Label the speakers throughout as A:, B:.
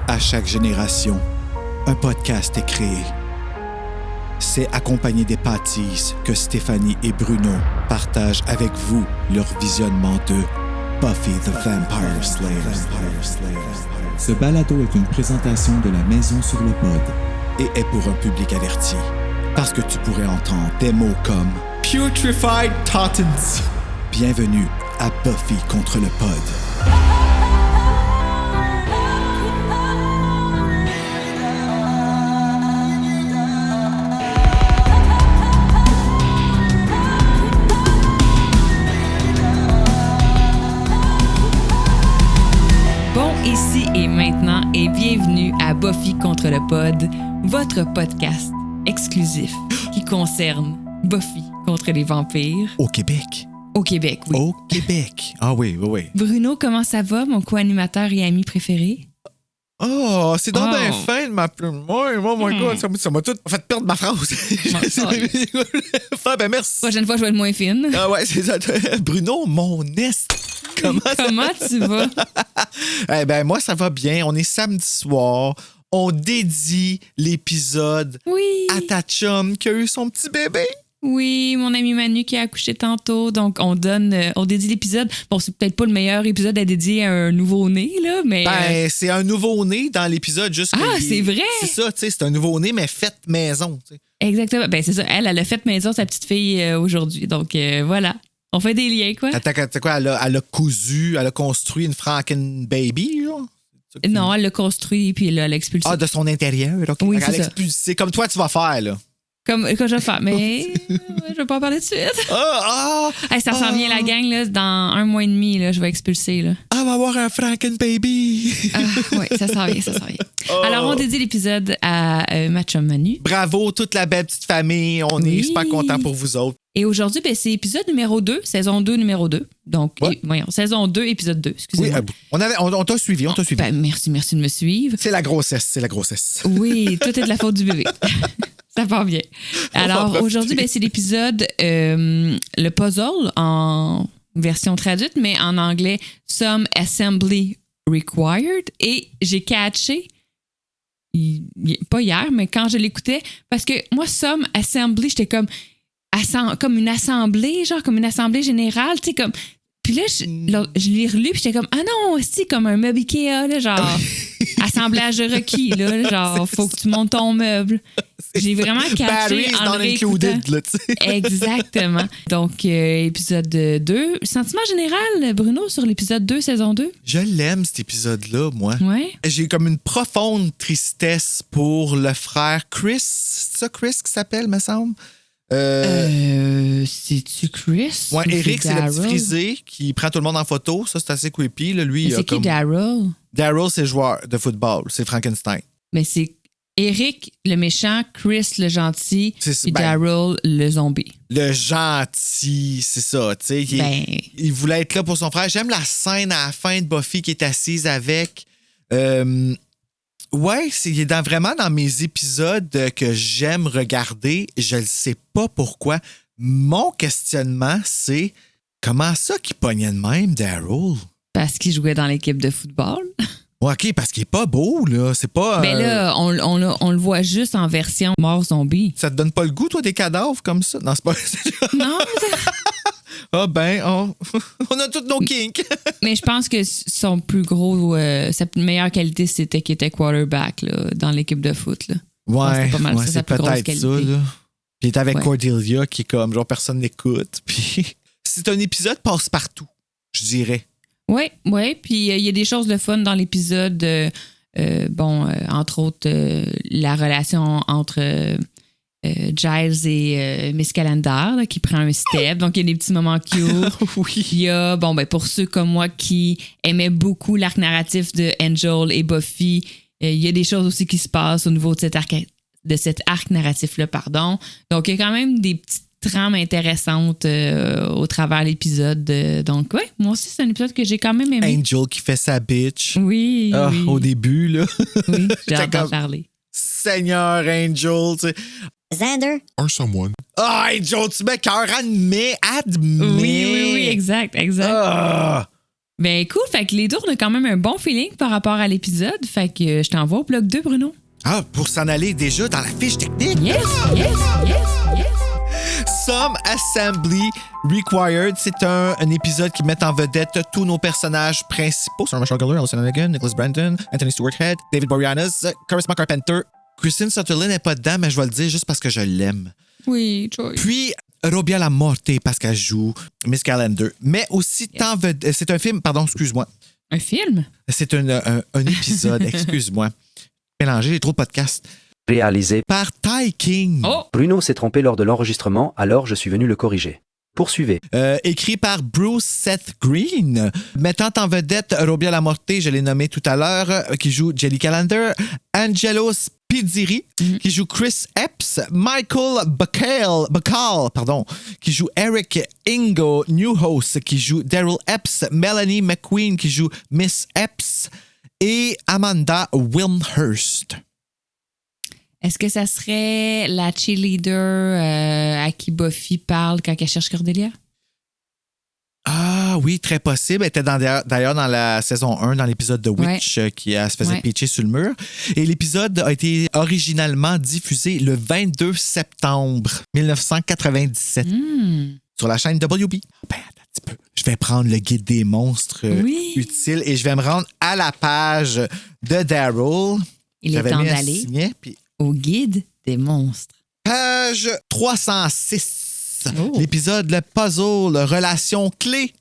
A: À chaque génération, un podcast est créé. C'est accompagné des pâtisses que Stéphanie et Bruno partagent avec vous leur visionnement de Buffy the Vampire Slayer.
B: Ce balado est une présentation de la Maison sur le Pod
A: Et est pour un public averti. Parce que tu pourrais entendre des mots comme Putrefied Tottens. Bienvenue à Buffy contre le Pod.
C: Ici et maintenant et bienvenue à Buffy contre le Pod, votre podcast exclusif qui concerne Buffy contre les vampires.
A: Au Québec.
C: Au Québec, oui.
A: Au Québec. Ah oui, oui, oui.
C: Bruno, comment ça va, mon co-animateur et ami préféré?
A: Oh, c'est donc bien
C: Oh.
A: fin de m'appeler. Moi, God, ça m'a tout fait perdre ma phrase. Ben merci.
C: Prochaine fois, je vais être moins fine.
A: Ah ouais, c'est ça. Bruno, mon est.
C: Comment tu vas?
A: Eh ben moi, ça va bien. On est samedi soir. On dédie l'épisode
C: Oui.
A: à ta chum qui a eu son petit bébé.
C: Oui, mon ami Manu qui a accouché tantôt. Donc, on dédie l'épisode. Bon, c'est peut-être pas le meilleur épisode à dédier à un nouveau-né, là, mais...
A: Ben, c'est un nouveau-né dans l'épisode. Juste que
C: c'est vrai?
A: C'est ça, tu sais, c'est un nouveau-né, mais fait maison. T'sais.
C: Exactement. Ben, c'est ça. Elle a fait maison sa petite fille aujourd'hui. Donc, voilà. On fait des liens, quoi.
A: Attends, tu sais quoi, elle a construit une Franken Baby, là?
C: Non, elle l'a construit puis là, elle l'a expulsé.
A: Ah, de son intérieur. OK.
C: Oui,
A: Elle
C: c'est ça.
A: c'est comme toi, tu vas faire, là.
C: Comme je vais faire. Mais je vais pas en parler tout de suite. Hey, ça s'en vient, la gang, là. Dans 1 mois et demi, là, je vais expulser, là.
A: Elle va avoir un Franken Baby.
C: Oui, ça s'en vient. Alors, on dédie l'épisode à ma chum Manu.
A: Bravo, toute la belle petite famille. On est super contents pour vous autres.
C: Et aujourd'hui, ben, c'est épisode numéro 2, saison 2, numéro 2. Donc, voyons, saison 2, épisode 2, excusez-moi.
A: Oui, on t'a suivi,
C: Ben, merci de me suivre.
A: C'est la grossesse.
C: Oui, tout est de la faute du bébé. Ça part bien. Alors, aujourd'hui, ben, c'est l'épisode le puzzle en version traduite, mais en anglais, Some Assembly Required. Et j'ai catché, pas hier, mais quand je l'écoutais, parce que moi, Some Assembly, j'étais comme une assemblée, genre comme une assemblée générale, tu sais, comme... Puis là, je l'ai relu, puis j'étais comme, ah non, c'est comme un meuble Ikea, là, genre, assemblage requis, là, genre, faut que tu montes ton meuble. J'ai vraiment catché en le réécoutant.
A: Là, tu sais.
C: Exactement. Donc, épisode 2. Sentiment général, Bruno, sur l'épisode 2, saison 2?
A: Je l'aime, cet épisode-là, moi.
C: Ouais.
A: J'ai comme une profonde tristesse pour le frère Chris. C'est ça, Chris, qui s'appelle, me semble?
C: C'est-tu Chris?
A: Ouais, Eric, c'est le petit
C: Daryl?
A: frisé qui prend tout le monde en photo. Ça, c'est assez creepy. Là. Lui,
C: Mais c'est qui Daryl?
A: Daryl, c'est le joueur de football. C'est Frankenstein.
C: Mais c'est Eric, le méchant, Chris, le gentil, et Daryl, le zombie.
A: Le gentil, c'est ça. Tu sais, il voulait être là pour son frère. J'aime la scène à la fin de Buffy qui est assise avec... Ouais, il est vraiment dans mes épisodes que j'aime regarder. Je ne sais pas pourquoi. Mon questionnement, c'est comment ça qu'il pognait de même, Daryl?
C: Parce qu'il jouait dans l'équipe de football.
A: Ouais, OK, parce qu'il est pas beau, là. C'est pas...
C: Mais là, on le voit juste en version mort zombie.
A: Ça te donne pas le goût, toi, des cadavres comme ça? Non, c'est pas...
C: Non,
A: Ah ben, on a tous nos kinks.
C: mais je pense que son plus gros, sa meilleure qualité, c'était qu'il était quarterback là, dans l'équipe de foot. Là.
A: Ouais,
C: pas mal,
A: ouais,
C: sa
A: c'est
C: plus grosse
A: peut-être
C: qualité.
A: ça. Là. Puis il est avec
C: Ouais.
A: Cordelia qui est comme, genre, personne n'écoute. Puis c'est un épisode passe-partout, je dirais.
C: Oui, puis il y a des choses de fun dans l'épisode. Entre autres, la relation entre Giles et Miss Calendar là, qui prend un step. Donc, il y a des petits moments cute.
A: Oui.
C: Il y a, pour ceux comme moi qui aimaient beaucoup l'arc narratif de Angel et Buffy, il y a des choses aussi qui se passent au niveau de cet arc narratif-là, pardon. Donc, il y a quand même des petites trames intéressantes au travers de l'épisode. Donc, ouais, moi aussi, c'est un épisode que j'ai quand même aimé.
A: Angel qui fait sa bitch.
C: Oui, oui.
A: Au début, là.
C: Oui, j'ai hâte d'en
A: comme-
C: parler.
A: Seigneur Angel, tu sais.
D: Xander.
E: Or someone.
A: Ah, Angel, tu mets cœur, admets.
C: Oui, exact.
A: Ah!
C: Ben cool, fait que les deux, on a quand même un bon feeling par rapport à l'épisode. Fait que je t'envoie au bloc 2, Bruno.
A: Ah, pour s'en aller déjà dans la fiche technique?
C: Yes.
A: Some Assembly Required. C'est un épisode qui met en vedette tous nos personnages principaux. Sarah Michelle Gellar, Alison Hannigan, Nicholas Brandon, Anthony Stewart Head, David Boreanaz, Charisma Carpenter. Kristen Sutherland n'est pas dedans, mais je vais le dire juste parce que je l'aime.
C: Oui, Joy.
A: Puis, Robia La Morte, parce qu'elle joue Miss Calendar. Mais aussi, c'est un film, pardon, excuse-moi.
C: Un film?
A: C'est un épisode, excuse-moi. Mélangé, j'ai trop de podcasts.
D: Réalisé
A: Par Ty King.
C: Oh!
D: Bruno s'est trompé lors de l'enregistrement, alors je suis venu le corriger. Poursuivez.
A: Écrit par Bruce Seth Green. Mettant en vedette Robia La Morte, je l'ai nommé tout à l'heure, qui joue Jelly Calendar. Angelo Pizziri, qui joue Chris Epps. Michael Bacall, qui joue Eric Ingo Newhouse, qui joue Daryl Epps. Melanie McQueen, qui joue Miss Epps. Et Amanda Wilmhurst.
C: Est-ce que ça serait la cheerleader à qui Buffy parle quand elle cherche Cordelia?
A: Ah oui, très possible. Elle était d'ailleurs dans la saison 1, dans l'épisode de Witch, qui se faisait pitcher sur le mur. Et l'épisode a été originalement diffusé le 22 septembre 1997 sur la chaîne WB. Ben, attends un petit peu. Je vais prendre le guide des monstres utile et je vais me rendre à la page de Daryl.
C: Il est temps d'aller au guide des monstres.
A: Page 306. L'épisode Le Puzzle, relation clé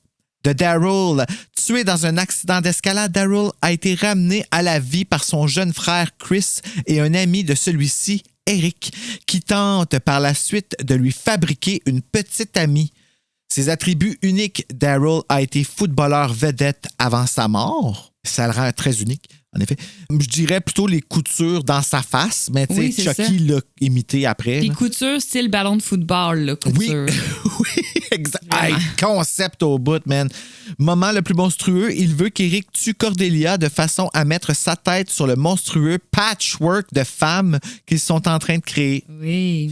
A: de Daryl. Tué dans un accident d'escalade, Daryl a été ramené à la vie par son jeune frère Chris et un ami de celui-ci, Eric, qui tente par la suite de lui fabriquer une petite amie. Ses attributs uniques, Daryl a été footballeur vedette avant sa mort. Ça le rend très unique, en effet. Je dirais plutôt les coutures dans sa face, mais tu sais, Chucky l'a imité après.
C: Les coutures style ballon de football, là, couture.
A: Oui, exact. Hey, concept au bout, man. Moment le plus monstrueux, il veut qu'Eric tue Cordelia de façon à mettre sa tête sur le monstrueux patchwork de femmes qu'ils sont en train de créer.
C: Oui.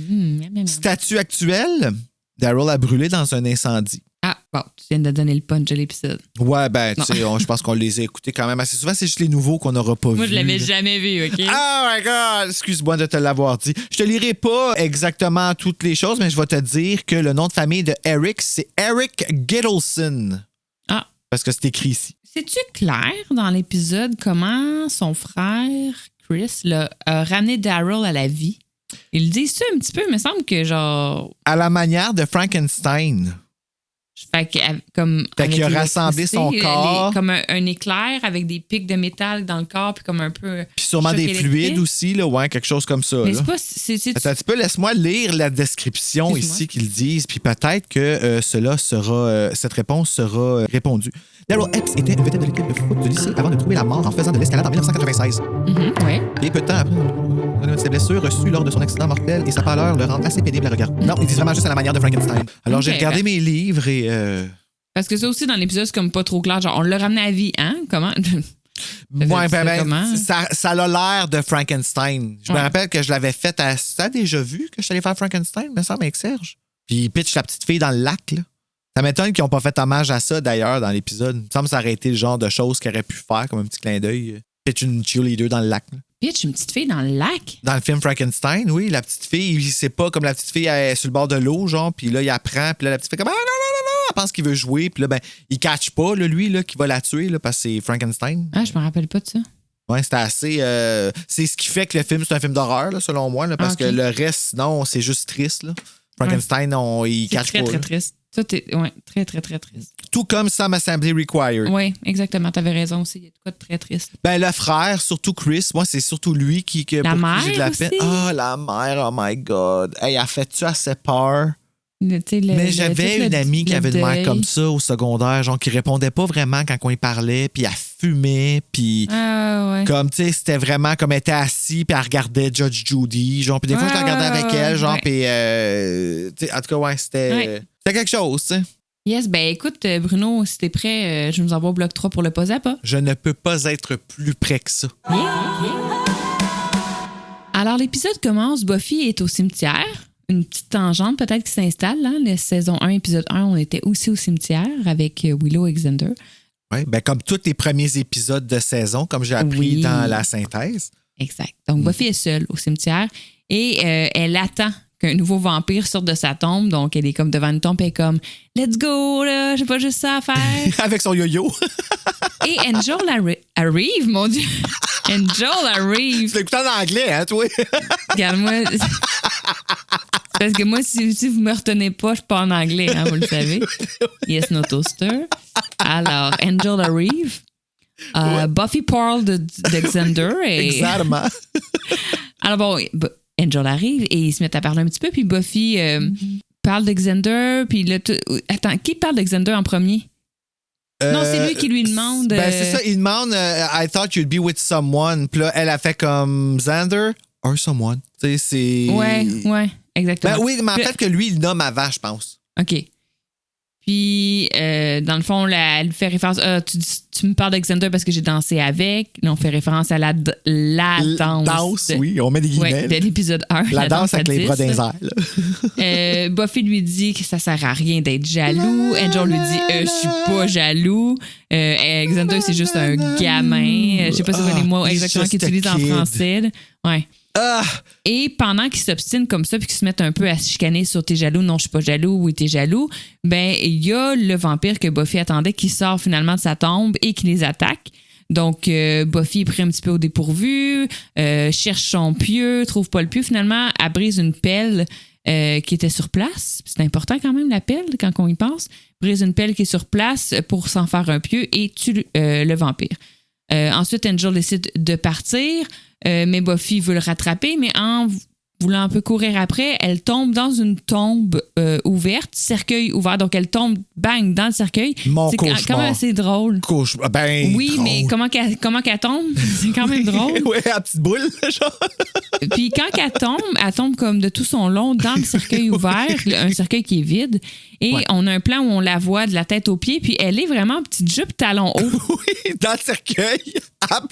A: Statut actuel, Daryl a brûlé dans un incendie.
C: Ah, bon, tu viens de donner le punch de l'épisode.
A: Ouais, ben, tu sais, je pense qu'on les a écoutés quand même assez souvent. C'est juste les nouveaux qu'on n'aura pas vus.
C: Moi, je l'avais jamais vu, OK?
A: Oh my God! Excuse-moi de te l'avoir dit. Je te lirai pas exactement toutes les choses, mais je vais te dire que le nom de famille de Eric, c'est Eric Gittleson.
C: Ah.
A: Parce que c'est écrit ici.
C: C'est-tu clair dans l'épisode comment son frère, Chris, a ramené Daryl à la vie? Ils disent ça un petit peu, il me semble que genre...
A: À la manière de Frankenstein.
C: Fait qu'il
A: a rassemblé son corps.
C: Comme un éclair avec des pics de métal dans le corps, puis comme un peu.
A: Puis sûrement des
C: électrique.
A: Fluides aussi, là, ouais, quelque chose comme ça.
C: Mais
A: là.
C: c'est pas.
A: Attends un petit peu, laisse-moi lire la description ici qu'ils disent, puis peut-être que cette réponse sera répondue. Daryl Epps était une vedette de l'équipe de foot du lycée avant de trouver la mort en faisant de l'escalade en 1996.
C: Ouais.
A: Et peu de temps après, ses blessures reçues lors de son accident mortel et sa pâleur le rendent assez pénible à regarder. Non, ils disent vraiment juste à la manière de Frankenstein. Alors j'ai regardé mes livres et...
C: Parce que ça aussi, dans l'épisode, c'est comme pas trop clair. Genre, on l'a ramené à vie, hein? Comment?
A: Ouais, ça a l'air de Frankenstein. Je me rappelle que je l'avais fait à... T'as déjà vu que je suis allé faire Frankenstein, me semble, avec Serge? Puis il pitch la petite fille dans le lac, là. Ça m'étonne qu'ils n'ont pas fait hommage à ça, d'ailleurs, dans l'épisode. Il me semble que ça aurait été le genre de choses qu'ils auraient pu faire, comme un petit clin d'œil. Pitch une cheerleader dans le lac, là.
C: Pitch une petite fille dans le lac?
A: Dans le film Frankenstein, oui, la petite fille, c'est pas comme la petite fille elle est sur le bord de l'eau, genre, puis là, il apprend, puis là, la petite fille comme « Ah, non, elle pense qu'il veut jouer, puis là, ben, il catch pas, là, lui, là, qui va la tuer, là, parce que c'est Frankenstein.
C: Ah, je me rappelle pas de ça.
A: Ouais, c'était assez... c'est ce qui fait que le film, c'est un film d'horreur, là, selon moi, là, parce que le reste, non, c'est juste triste, là. Frankenstein, il catch pas. C'est
C: très triste. Ça, très, très, très triste.
A: Tout comme Some Assembly Required.
C: Oui, exactement. T'avais raison aussi. Il y a de quoi de très triste.
A: Ben, le frère, surtout Chris, moi, c'est surtout lui qui
C: la mère
A: j'ai de la
C: aussi?
A: peine. Ah, la mère, oh my God. Hey, a fait-tu assez peur? Mais j'avais une amie qui avait une mère comme ça au secondaire, genre qui répondait pas vraiment quand on y parlait, puis elle fumait, puis comme, tu sais, c'était vraiment comme elle était assise, puis elle regardait Judge Judy, genre, puis des fois, je la regardais avec elle, genre, puis, tu sais, en tout cas, ouais, c'était quelque chose, tu sais.
C: Yes, ben écoute, Bruno, si t'es prêt, je nous envoie au bloc 3 pour le pas à pas.
A: Je ne peux pas être plus près que ça.
C: Alors, l'épisode commence, Buffy est au cimetière. Une petite tangente peut-être qui s'installe. Hein? La saison 1, épisode 1, on était aussi au cimetière avec Willow et Xander.
A: Oui, ben comme tous les premiers épisodes de saison, comme j'ai appris dans la synthèse.
C: Exact. Donc, Buffy est seule au cimetière et elle attend qu'un nouveau vampire sorte de sa tombe. Donc, elle est comme devant une tombe et elle est comme « Let's go, là, j'ai pas juste ça à faire. »
A: Avec son yo-yo.
C: Et Angel arrive, mon Dieu. Angel arrive.
A: Tu l'écoutes en anglais, hein, toi?
C: Regarde-moi. Parce que moi, si vous me retenez pas, je suis pas en anglais, hein, vous le savez. Yes, no toaster. Alors, Angel arrive. Buffy parle d'Alexander.
A: Exactement.
C: Alors bon, Angel arrive et ils se mettent à parler un petit peu, puis Buffy parle d'Alexander, puis là, attends, qui parle d'Alexander en premier? Non, c'est lui qui lui demande.
A: Ben, c'est ça, il demande I thought you'd be with someone. Puis là, elle a fait comme Xander or someone. Tu sais, c'est.
C: Ouais, exactement.
A: Ben oui, mais en fait, que lui, il nomme avant, je pense.
C: OK. Puis, dans le fond, là, elle fait référence. Tu me parles d'Alexander parce que j'ai dansé avec. Là, on fait référence à la danse.
A: Oui, on met des guillemets.
C: De l'épisode 1.
A: La danse avec les bras dans les airs.
C: Buffy lui dit que ça sert à rien d'être jaloux. Angel lui dit je suis pas jaloux. Alexander, c'est juste un gamin. Je sais pas si c'est les mots exactement qu'il utilise en français. Là. Ouais. Et pendant qu'ils s'obstinent comme ça puis qu'ils se mettent un peu à se chicaner sur t'es jaloux, non je suis pas jaloux, oui t'es jaloux, ben il y a le vampire que Buffy attendait qui sort finalement de sa tombe et qui les attaque. Donc Buffy est pris un petit peu au dépourvu, cherche son pieu, trouve pas le pieu, finalement elle brise une pelle qui était sur place. C'est important quand même la pelle quand on y pense. Brise une pelle qui est sur place pour s'en faire un pieu et tue le vampire. Ensuite, Angel décide de partir, mais Buffy veut le rattraper, mais en voulant un peu courir après, elle tombe dans une tombe ouverte, cercueil ouvert, donc elle tombe, bang, dans le cercueil. C'est quand même assez drôle. Oui,
A: drôle.
C: Mais comment qu'elle tombe? C'est quand même drôle.
A: Oui, la petite boule, genre.
C: Puis quand elle tombe comme de tout son long dans le cercueil ouvert, un cercueil qui est vide. Et on a un plan où on la voit de la tête aux pieds, puis elle est vraiment petite jupe talon haut.
A: Oui, dans le cercueil.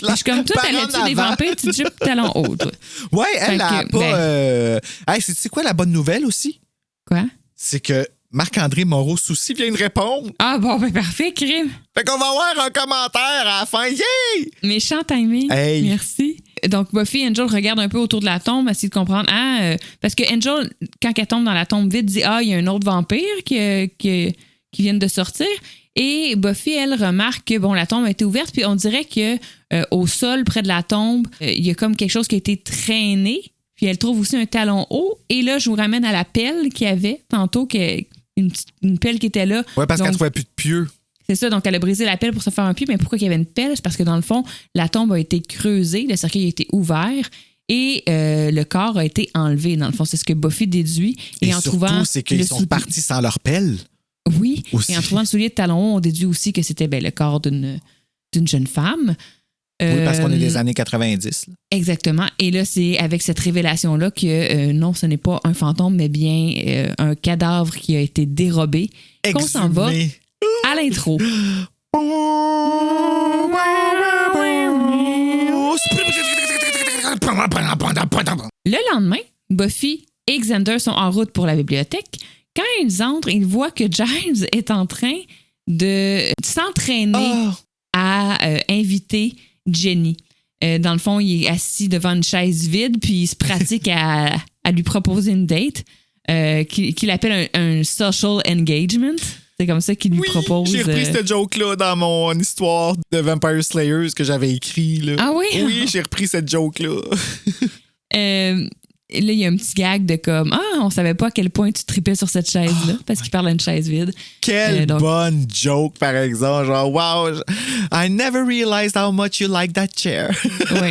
C: Je suis comme toi, t'allais-tu des vampires, petite jupe talon haut, toi?
A: Oui, elle a pas... c'est quoi la bonne nouvelle aussi?
C: Quoi?
A: C'est que Marc-André Moreau-Soucy vient de répondre.
C: Ah bon, ben parfait, crime.
A: Fait qu'on va avoir un commentaire à la fin. Yeah!
C: Méchant timing.
A: Hey.
C: Merci. Donc, Buffy et Angel regardent un peu autour de la tombe, essayer de comprendre. Parce que Angel, quand elle tombe dans la tombe vide, dit il y a un autre vampire qui vient de sortir. Et Buffy, elle, remarque que la tombe a été ouverte, puis on dirait que au sol, près de la tombe, il y a comme quelque chose qui a été traîné. Puis elle trouve aussi un talon haut. Et là, je vous ramène à la pelle qu'il y avait tantôt, une pelle qui était là.
A: Oui, parce qu'elle ne trouvait plus de pieu.
C: C'est ça, donc elle a brisé la pelle pour se faire un pieu. Mais pourquoi il y avait une pelle? C'est parce que dans le fond, la tombe a été creusée, le cercueil a été ouvert et le corps a été enlevé. Dans le fond, c'est ce que Buffy déduit.
A: Et en surtout, c'est qu'ils sont partis sans leur pelle.
C: Oui, aussi. Et en trouvant le soulier de talon haut, on déduit aussi que c'était le corps d'une jeune femme.
A: Oui, parce qu'on est des années 90. Là.
C: Exactement. Et là, c'est avec cette révélation-là que non, ce n'est pas un fantôme, mais bien un cadavre qui a été dérobé. Qu'on s'en va à l'intro. Le lendemain, Buffy et Xander sont en route pour la bibliothèque. Quand ils entrent, ils voient que Giles est en train de s'entraîner à inviter Jenny. Dans le fond, il est assis devant une chaise vide, puis il se pratique à lui proposer une date qu'il appelle un social engagement. C'est comme ça qu'il lui propose.
A: J'ai repris cette joke-là dans mon histoire de Vampire Slayers que j'avais écrit. Là.
C: Ah oui?
A: Oui, j'ai repris cette joke-là.
C: Là, il y a un petit gag de comme on savait pas à quel point tu tripais sur cette chaise-là parce qu'il parle à une chaise vide.
A: Quelle bonne joke, par exemple. Genre, wow, I never realized how much you like that chair.
C: Oui.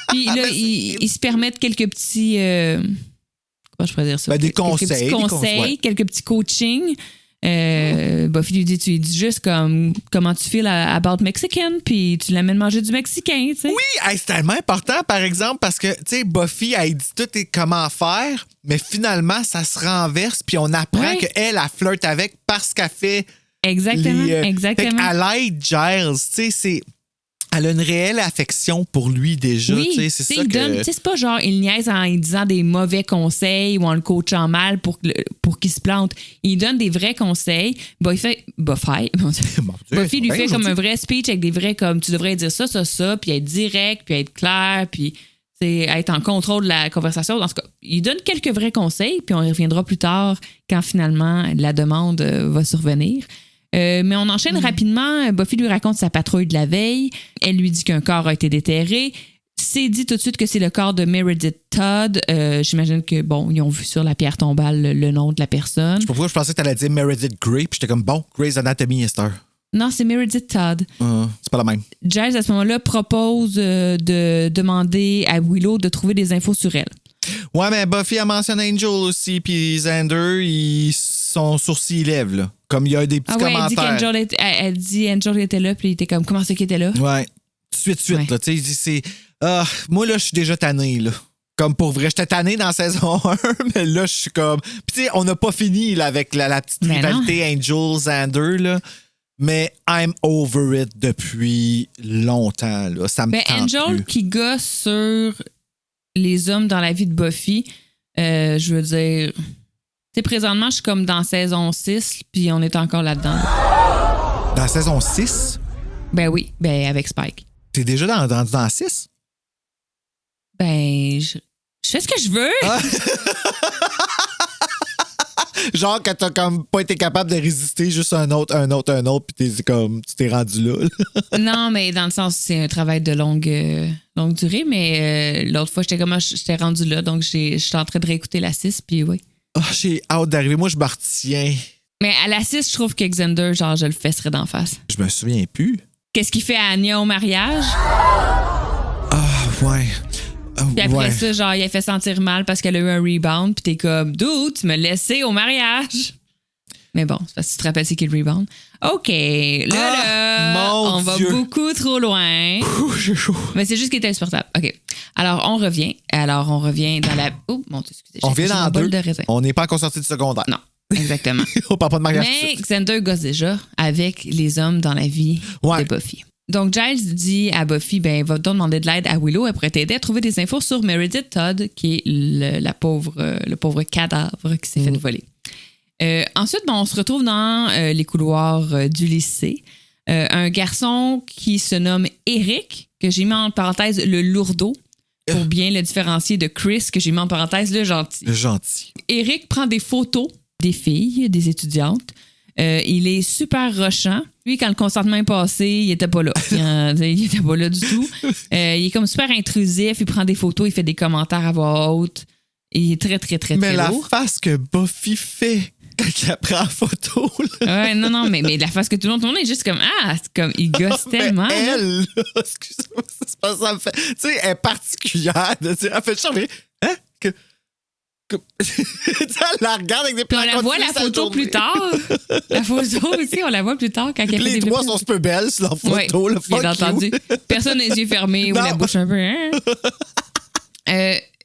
C: Puis là, ils se permettent quelques petits. Comment je pourrais dire ça?
A: Des conseils.
C: Quelques petits coachings. Buffy lui dit tu dis juste comme comment tu feels about Mexican puis tu l'amènes manger du mexicain, tu sais.
A: Oui, c'est tellement important par exemple parce que tu sais Buffy elle dit tout et comment faire mais finalement ça se renverse puis on apprend qu'elle flirte avec parce qu'elle fait
C: exactement.
A: Fait qu'elle aide Giles, tu sais Elle a une réelle affection pour lui déjà.
C: Oui,
A: c'est ça
C: il
A: que...
C: donne, c'est pas genre il niaise en lui disant des mauvais conseils ou en le coachant mal pour qu'il se plante. Il donne des vrais conseils. Buffy lui fait comme un vrai speech avec des vrais comme tu devrais dire ça, puis être direct, puis être clair, puis être en contrôle de la conversation. Dans ce cas, il donne quelques vrais conseils, puis on y reviendra plus tard quand finalement la demande va survenir. Mais on enchaîne rapidement. Buffy lui raconte sa patrouille de la veille. Elle lui dit qu'un corps a été déterré. C'est dit tout de suite que c'est le corps de Meredith Todd. J'imagine que, bon, ils ont vu sur la pierre tombale le nom de la personne.
A: Je sais pas pourquoi je pensais que tu allais dire Meredith Grey, puis j'étais comme, bon, Grey's Anatomy, Esther.
C: Non, c'est Meredith Todd.
A: C'est pas la même.
C: Giles, à ce moment-là, propose de demander à Willow de trouver des infos sur elle.
A: Ouais, mais Buffy a mentionné Angel aussi, puis Xander, son sourcil lève, là. Comme il y a des petits commentaires.
C: Elle dit Angel était là, puis il était comme, comment c'est qu'il était là?
A: Ouais. Tout de suite, là. Tu sais, il dit, c'est. Moi, là, je suis déjà tanné, là. Comme pour vrai, j'étais tanné dans saison 1, mais là, je suis comme. Puis, tu sais, on n'a pas fini, là, avec la petite rivalité Angel-Xander, là. Mais I'm over it depuis longtemps, là. Ça me tente
C: Angel
A: plus.
C: qui gosse sur les hommes dans la vie de Buffy, je veux dire. Tu sais, présentement, je suis comme dans saison 6, puis on est encore là-dedans.
A: Dans saison 6?
C: Ben oui, avec Spike.
A: T'es déjà rendu dans 6?
C: Ben, je fais ce que je veux.
A: Ah. Genre que t'as comme pas été capable de résister juste un autre, puis tu t'es rendu là.
C: Non, mais dans le sens, c'est un travail de longue durée, mais l'autre fois, j'étais rendu là, donc je suis en train de réécouter la 6, puis oui.
A: Oh, j'ai hâte d'arriver. Moi, je me retiens.
C: Mais à la 6, je trouve que Xander, genre, je le fesserais d'en face.
A: Je me souviens plus.
C: Qu'est-ce qu'il fait à Anya au mariage?
A: Ah, ouais.
C: Puis après ça, genre, il a fait sentir mal parce qu'elle a eu un rebound, puis t'es comme, dude, tu me laissais au mariage. Mais bon, c'est parce que tu te rappelles c'est qui le rebound. OK, là, on va beaucoup trop loin.
A: J'ai chaud.
C: Mais c'est juste qu'il était insupportable. OK. Alors, on revient dans la... Oh, mon Dieu, excusez.
A: On vient dans 2.
C: De
A: on n'est pas encore sorti du secondaire.
C: Non, exactement.
A: On parle pas de mariage.
C: Mais Xander gosse déjà avec les hommes dans la vie de Buffy. Donc, Giles dit à Buffy, va donc demander de l'aide à Willow. Elle pourrait t'aider à trouver des infos sur Meredith Todd, qui est le pauvre cadavre qui s'est fait voler. Ensuite, on se retrouve dans les couloirs du lycée. Un garçon qui se nomme Eric, que j'ai mis en parenthèse le lourdeau, pour bien le différencier de Chris, que j'ai mis en parenthèse le gentil.
A: Le gentil.
C: Eric prend des photos des filles, des étudiantes. Il est super rushant. Lui, quand le consentement est passé, il était pas là. Il était pas là du tout. Il est comme super intrusif. Il prend des photos, il fait des commentaires à voix haute. Il est très, très, très, très lourd.
A: Mais la face que Buffy fait quand il prend la photo. Là.
C: Ouais, non, mais la face que tout le monde est juste comme, c'est comme, il gosse tellement.
A: Elle, là, excuse-moi, c'est pas ça me fait. Tu sais, elle est particulière. Elle fait charmer. Hein? Elle la regarde avec des plans.
C: On la voit la photo plus tard. La photo aussi, on la voit plus tard quand elle fait
A: les
C: des
A: trois sont super belles sur leur photo.
C: Ouais, bien entendu. Personne n'a les yeux fermés ou la bouche un peu.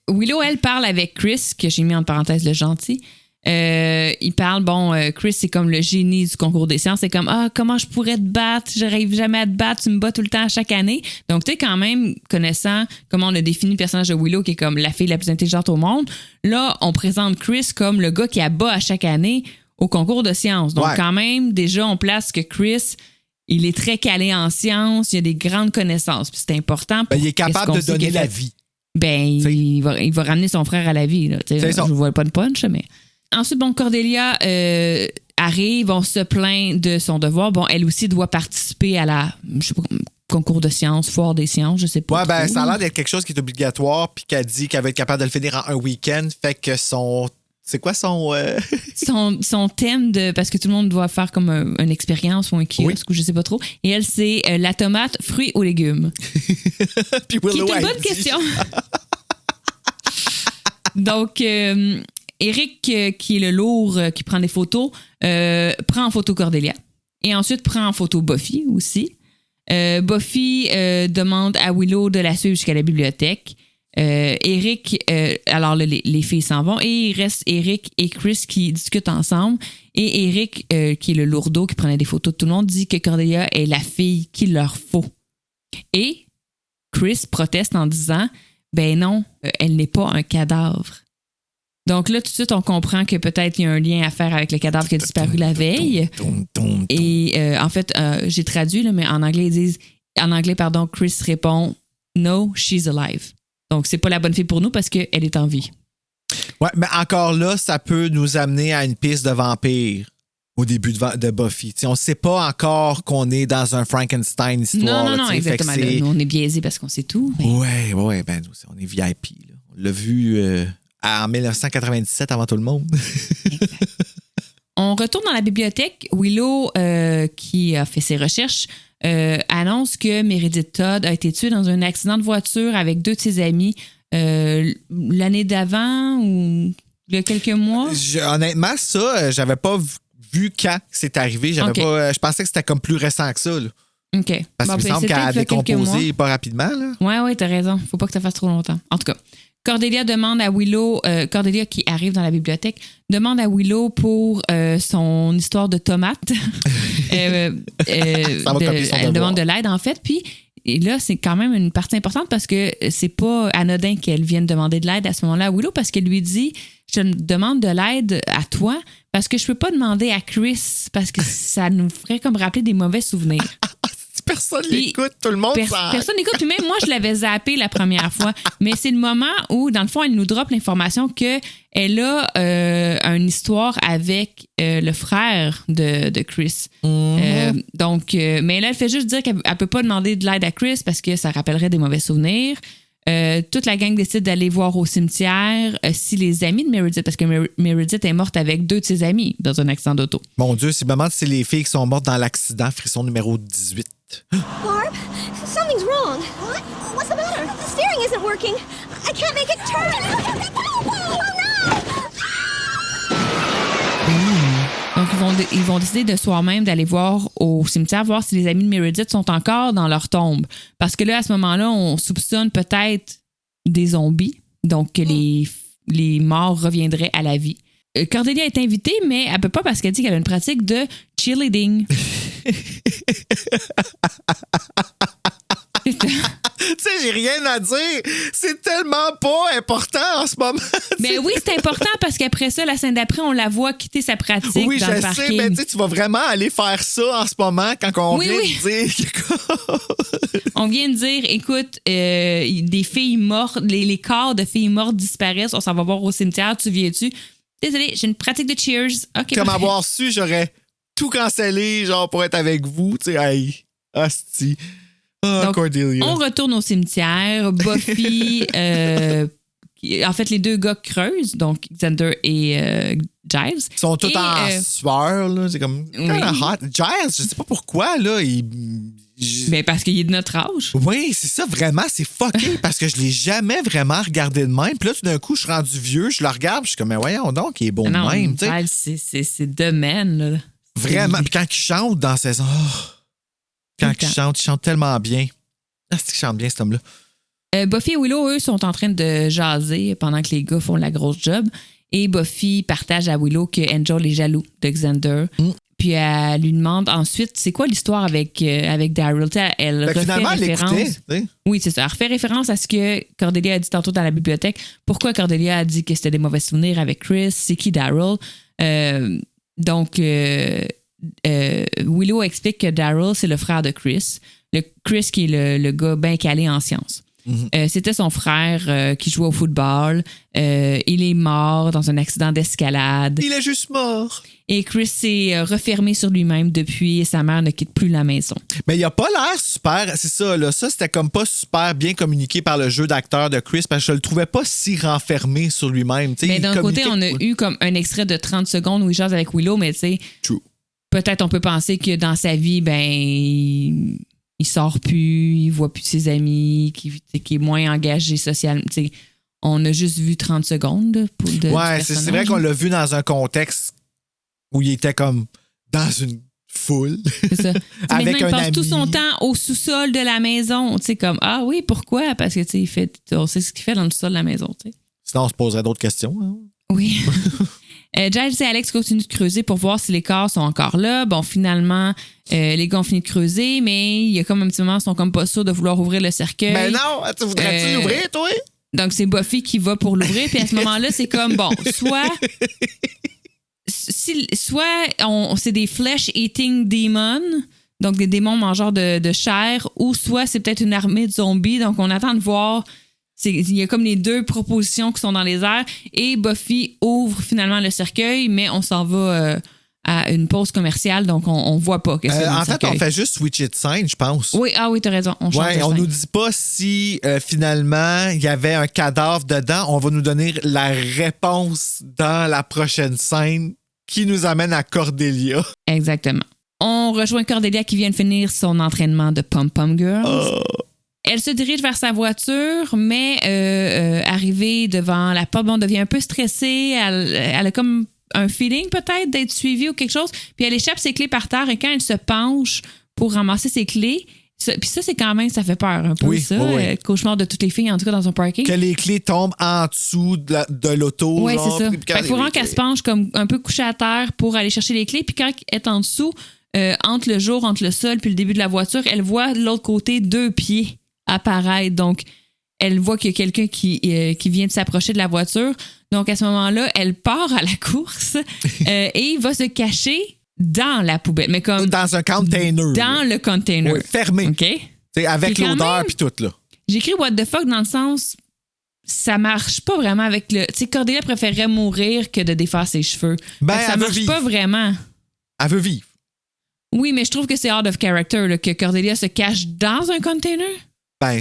C: Willow, elle parle avec Chris, que j'ai mis en parenthèse le gentil. Il parle, Chris, c'est comme le génie du concours des sciences. C'est comme, comment je pourrais te battre? J'arrive jamais à te battre. Tu me bats tout le temps à chaque année. Donc, tu sais, quand même, connaissant comment on a défini le personnage de Willow, qui est comme la fille la plus intelligente au monde, là, on présente Chris comme le gars qui abat à chaque année au concours de sciences. Donc, quand même, déjà, on place que Chris, il est très calé en sciences. Il a des grandes connaissances. Puis c'est important.
A: Il est capable de donner la vie.
C: Il va ramener son frère à la vie. Là, je ne vois pas de punch, mais... Ensuite, Cordelia arrive, on se plaint de son devoir. Elle aussi doit participer à la, concours de sciences, foire des sciences, je sais pas.
A: Ouais, ça a l'air d'être quelque chose qui est obligatoire, puis qu'elle dit qu'elle va être capable de le finir en un week-end. Fait que c'est quoi son
C: thème de. Parce que tout le monde doit faire comme une expérience ou un kiosque, ou je sais pas trop. Et elle, c'est la tomate, fruits ou légumes.
A: Puis Willow,
C: qui est une bonne question. Donc. Eric, qui est le lourd, qui prend des photos, prend en photo Cordelia. Et ensuite, prend en photo Buffy aussi. Buffy demande à Willow de la suivre jusqu'à la bibliothèque. Eric, alors là, les filles s'en vont. Et il reste Eric et Chris qui discutent ensemble. Et Eric, qui est le lourdeau qui prenait des photos de tout le monde, dit que Cordelia est la fille qu'il leur faut Et Chris proteste en disant ben non, elle n'est pas un cadavre. Donc là, tout de suite, on comprend que peut-être il y a un lien à faire avec le cadavre qui a disparu la veille. Et en fait, j'ai traduit, là, mais en anglais, Chris répond no, she's alive. Donc, c'est pas la bonne fille pour nous parce qu'elle est en vie.
A: Ouais, mais encore là, ça peut nous amener à une piste de vampire au début de Buffy. T'sais, on ne sait pas encore qu'on est dans un Frankenstein histoire.
C: Non, exactement. Là, nous, on est biaisés parce qu'on sait tout. Mais...
A: Ouais, ben nous, on est VIP. Là. On l'a vu en 1997 avant tout le monde.
C: On retourne dans la bibliothèque. Willow, qui a fait ses recherches, annonce que Meredith Todd a été tuée dans un accident de voiture avec 2 de ses amis l'année d'avant ou il y a quelques mois.
A: Honnêtement, ça, j'avais pas vu quand c'est arrivé. Je pensais que c'était comme plus récent que ça. Là.
C: OK.
A: Parce qu'il me semble qu'elle a décomposé pas rapidement. Là.
C: Ouais, t'as raison. Faut pas que ça fasse trop longtemps. En tout cas, Cordelia demande à Willow, Cordelia qui arrive dans la bibliothèque, demande à Willow pour son histoire de tomate. Elle demande de l'aide, en fait. Puis là, c'est quand même une partie importante parce que c'est pas anodin qu'elle vienne demander de l'aide à ce moment-là à Willow parce qu'elle lui dit « Je te demande de l'aide à toi parce que je peux pas demander à Chris parce que ça nous ferait comme rappeler des mauvais souvenirs. »
A: Personne l'écoute, tout le monde
C: personne l'écoute, puis même moi, je l'avais zappé la première fois. Mais c'est le moment où, dans le fond, elle nous drop l'information qu'elle a une histoire avec le frère de Chris. Donc, mais là, elle fait juste dire qu'elle ne peut pas demander de l'aide à Chris parce que ça rappellerait des mauvais souvenirs. Toute la gang décide d'aller voir au cimetière si les amis de Meredith, parce que Meredith est morte avec 2 de ses amis dans un accident d'auto.
A: Mon Dieu, c'est vraiment c'est les filles qui sont mortes dans l'accident, frisson numéro 18.
E: Barb, something's wrong. What? What's the matter? The steering isn't working. I can't make it turn.
C: Donc, ils vont décider de soir-même d'aller voir au cimetière, voir si les amis de Meredith sont encore dans leur tombe. Parce que là, à ce moment-là, on soupçonne peut-être des zombies, donc que les morts reviendraient à la vie. Cordelia est invitée, mais elle ne peut pas parce qu'elle dit qu'elle a une pratique de cheerleading.
A: Tu sais, j'ai rien à dire. C'est tellement pas important en ce moment.
C: Mais oui, c'est important parce qu'après ça, la scène d'après, on la voit quitter sa pratique dans le parking. Oui,
A: je sais, mais tu vas vraiment aller faire ça en ce moment quand on vient de dire...
C: On vient de dire, écoute, des filles mortes, les corps de filles mortes disparaissent, on s'en va voir au cimetière, tu viens-tu? Désolée, j'ai une pratique de cheers. Okay,
A: comme avoir su, j'aurais tout cancellé, genre, pour être avec vous, tu sais, hey, hostie.
C: Donc,
A: Cordelia.
C: On retourne au cimetière. Buffy, en fait, les 2 gars creusent, donc Xander et Giles.
A: Ils sont tous en sueur, là. C'est comme hot. Giles, je sais pas pourquoi, là.
C: Ben parce qu'il est de notre âge.
A: Oui, c'est ça, vraiment, c'est fucké parce que je l'ai jamais vraiment regardé de même. Puis là, tout d'un coup, je suis rendu vieux, je le regarde, je suis comme, mais voyons donc, il est bon de même.
C: Giles, c'est de man, là.
A: Vraiment. Puis quand il chante dans ses... Quand il chante tellement bien. C'est qu'il chante bien, cet homme-là.
C: Buffy et Willow, eux, sont en train de jaser pendant que les gars font la grosse job. Et Buffy partage à Willow que Angel est jaloux de Xander. Puis elle lui demande ensuite, c'est quoi l'histoire avec Daryl? Elle refait référence. Oui, c'est ça. Elle refait référence à ce que Cordelia a dit tantôt dans la bibliothèque. Pourquoi Cordelia a dit que c'était des mauvais souvenirs avec Chris? C'est qui Daryl? Donc... Willow explique que Daryl, c'est le frère de Chris. Chris qui est le gars bien calé en sciences. C'était son frère qui jouait au football. Il est mort dans un accident d'escalade.
A: Il est juste mort.
C: Et Chris s'est refermé sur lui-même depuis et sa mère ne quitte plus la maison.
A: Mais il a pas l'air super... C'est ça, là. Ça, c'était comme pas super bien communiqué par le jeu d'acteur de Chris parce que je le trouvais pas si renfermé sur lui-même.
C: Mais d'un côté, on a eu comme un extrait de 30 secondes où il jase avec Willow, mais tu sais... Peut-être on peut penser que dans sa vie, ben, il sort plus, il voit plus ses amis, qui est moins engagé socialement. On a juste vu 30 secondes
A: ouais, c'est vrai qu'on l'a vu dans un contexte où il était comme dans une foule. C'est ça. Avec
C: maintenant, il passe
A: ami.
C: tout son temps au sous-sol de la maison. Comme, ah oui, pourquoi? Parce que on sait ce qu'il fait dans le sous-sol de la maison. T'sais.
A: Sinon, on se poserait d'autres questions. Hein?
C: Oui. Giles et Alex continuent de creuser pour voir si les corps sont encore là. Bon, finalement, les gars ont fini de creuser, mais il y a comme un petit moment, ils sont comme pas sûrs de vouloir ouvrir le cercueil.
F: Mais non, tu voudrais-tu l'ouvrir, toi?
C: Donc, c'est Buffy qui va pour l'ouvrir. Puis à ce moment-là, c'est comme, bon, soit c'est des flesh-eating demons, donc des démons mangeurs de chair, ou soit c'est peut-être une armée de zombies. Donc, on attend de voir. Il y a comme les deux propositions qui sont dans les airs. Et Buffy ouvre finalement le cercueil, mais on s'en va à une pause commerciale, donc on voit pas qu'est-ce qu'il y a dans le cercueil.
F: En fait, on fait juste switcher de scène, je pense.
C: Oui, t'as raison. On
F: nous dit pas si finalement il y avait un cadavre dedans. On va nous donner la réponse dans la prochaine scène qui nous amène à Cordelia.
C: Exactement. On rejoint Cordelia qui vient de finir son entraînement de Pom-Pom Girls. Elle se dirige vers sa voiture, mais arrivée devant la porte, on devient un peu stressée. Elle a comme un feeling peut-être d'être suivie ou quelque chose. Puis elle échappe ses clés par terre et quand elle se penche pour ramasser ses clés, puis ça, c'est quand même, ça fait peur un peu, oui. Cauchemar de toutes les filles, en tout cas dans un parking. Que les clés tombent en dessous de l'auto. Oui, c'est ça. Il faut vraiment qu'elle se penche comme un peu couchée à terre pour aller chercher les clés. Puis quand elle est en dessous, entre le jour, entre le sol puis le début de la voiture, elle voit de l'autre côté 2 pieds apparaître. Donc, elle voit qu'il y a quelqu'un qui vient de s'approcher de la voiture. Donc, à ce moment-là, elle part à la course et va se cacher dans la poubelle. Mais comme dans un container. Dans le container. Oui, fermé. OK? T'sais, avec l'odeur puis tout, là. J'écris what the fuck dans le sens, ça marche pas vraiment avec le... Tu sais, Cordelia préférerait mourir que de défaire ses cheveux. Ça marche pas vraiment. Elle veut vivre. Oui, mais je trouve que c'est out of character, là, que Cordelia se cache dans un container.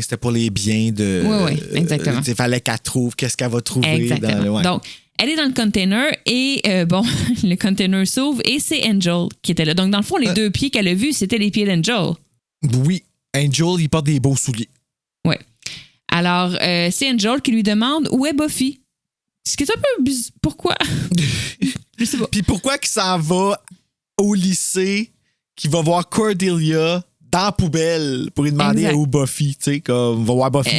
C: C'était pour les biens de... Oui, exactement. Il fallait qu'elle trouve qu'est-ce qu'elle va trouver. Exactement. Donc, elle est dans le container et, le container s'ouvre et c'est Angel qui était là. Donc, dans le fond, les 2 pieds qu'elle a vus, c'était les pieds d'Angel. Oui, Angel, il porte des beaux souliers. Oui. Alors, c'est Angel qui lui demande où est Buffy. Ce qui est un peu bizarre. Pourquoi? Je sais pas. Puis pourquoi qu'il s'en va au lycée, qu'il va voir Cordelia dans la poubelle pour lui demander où Buffy, tu sais, comme, va voir Buffy.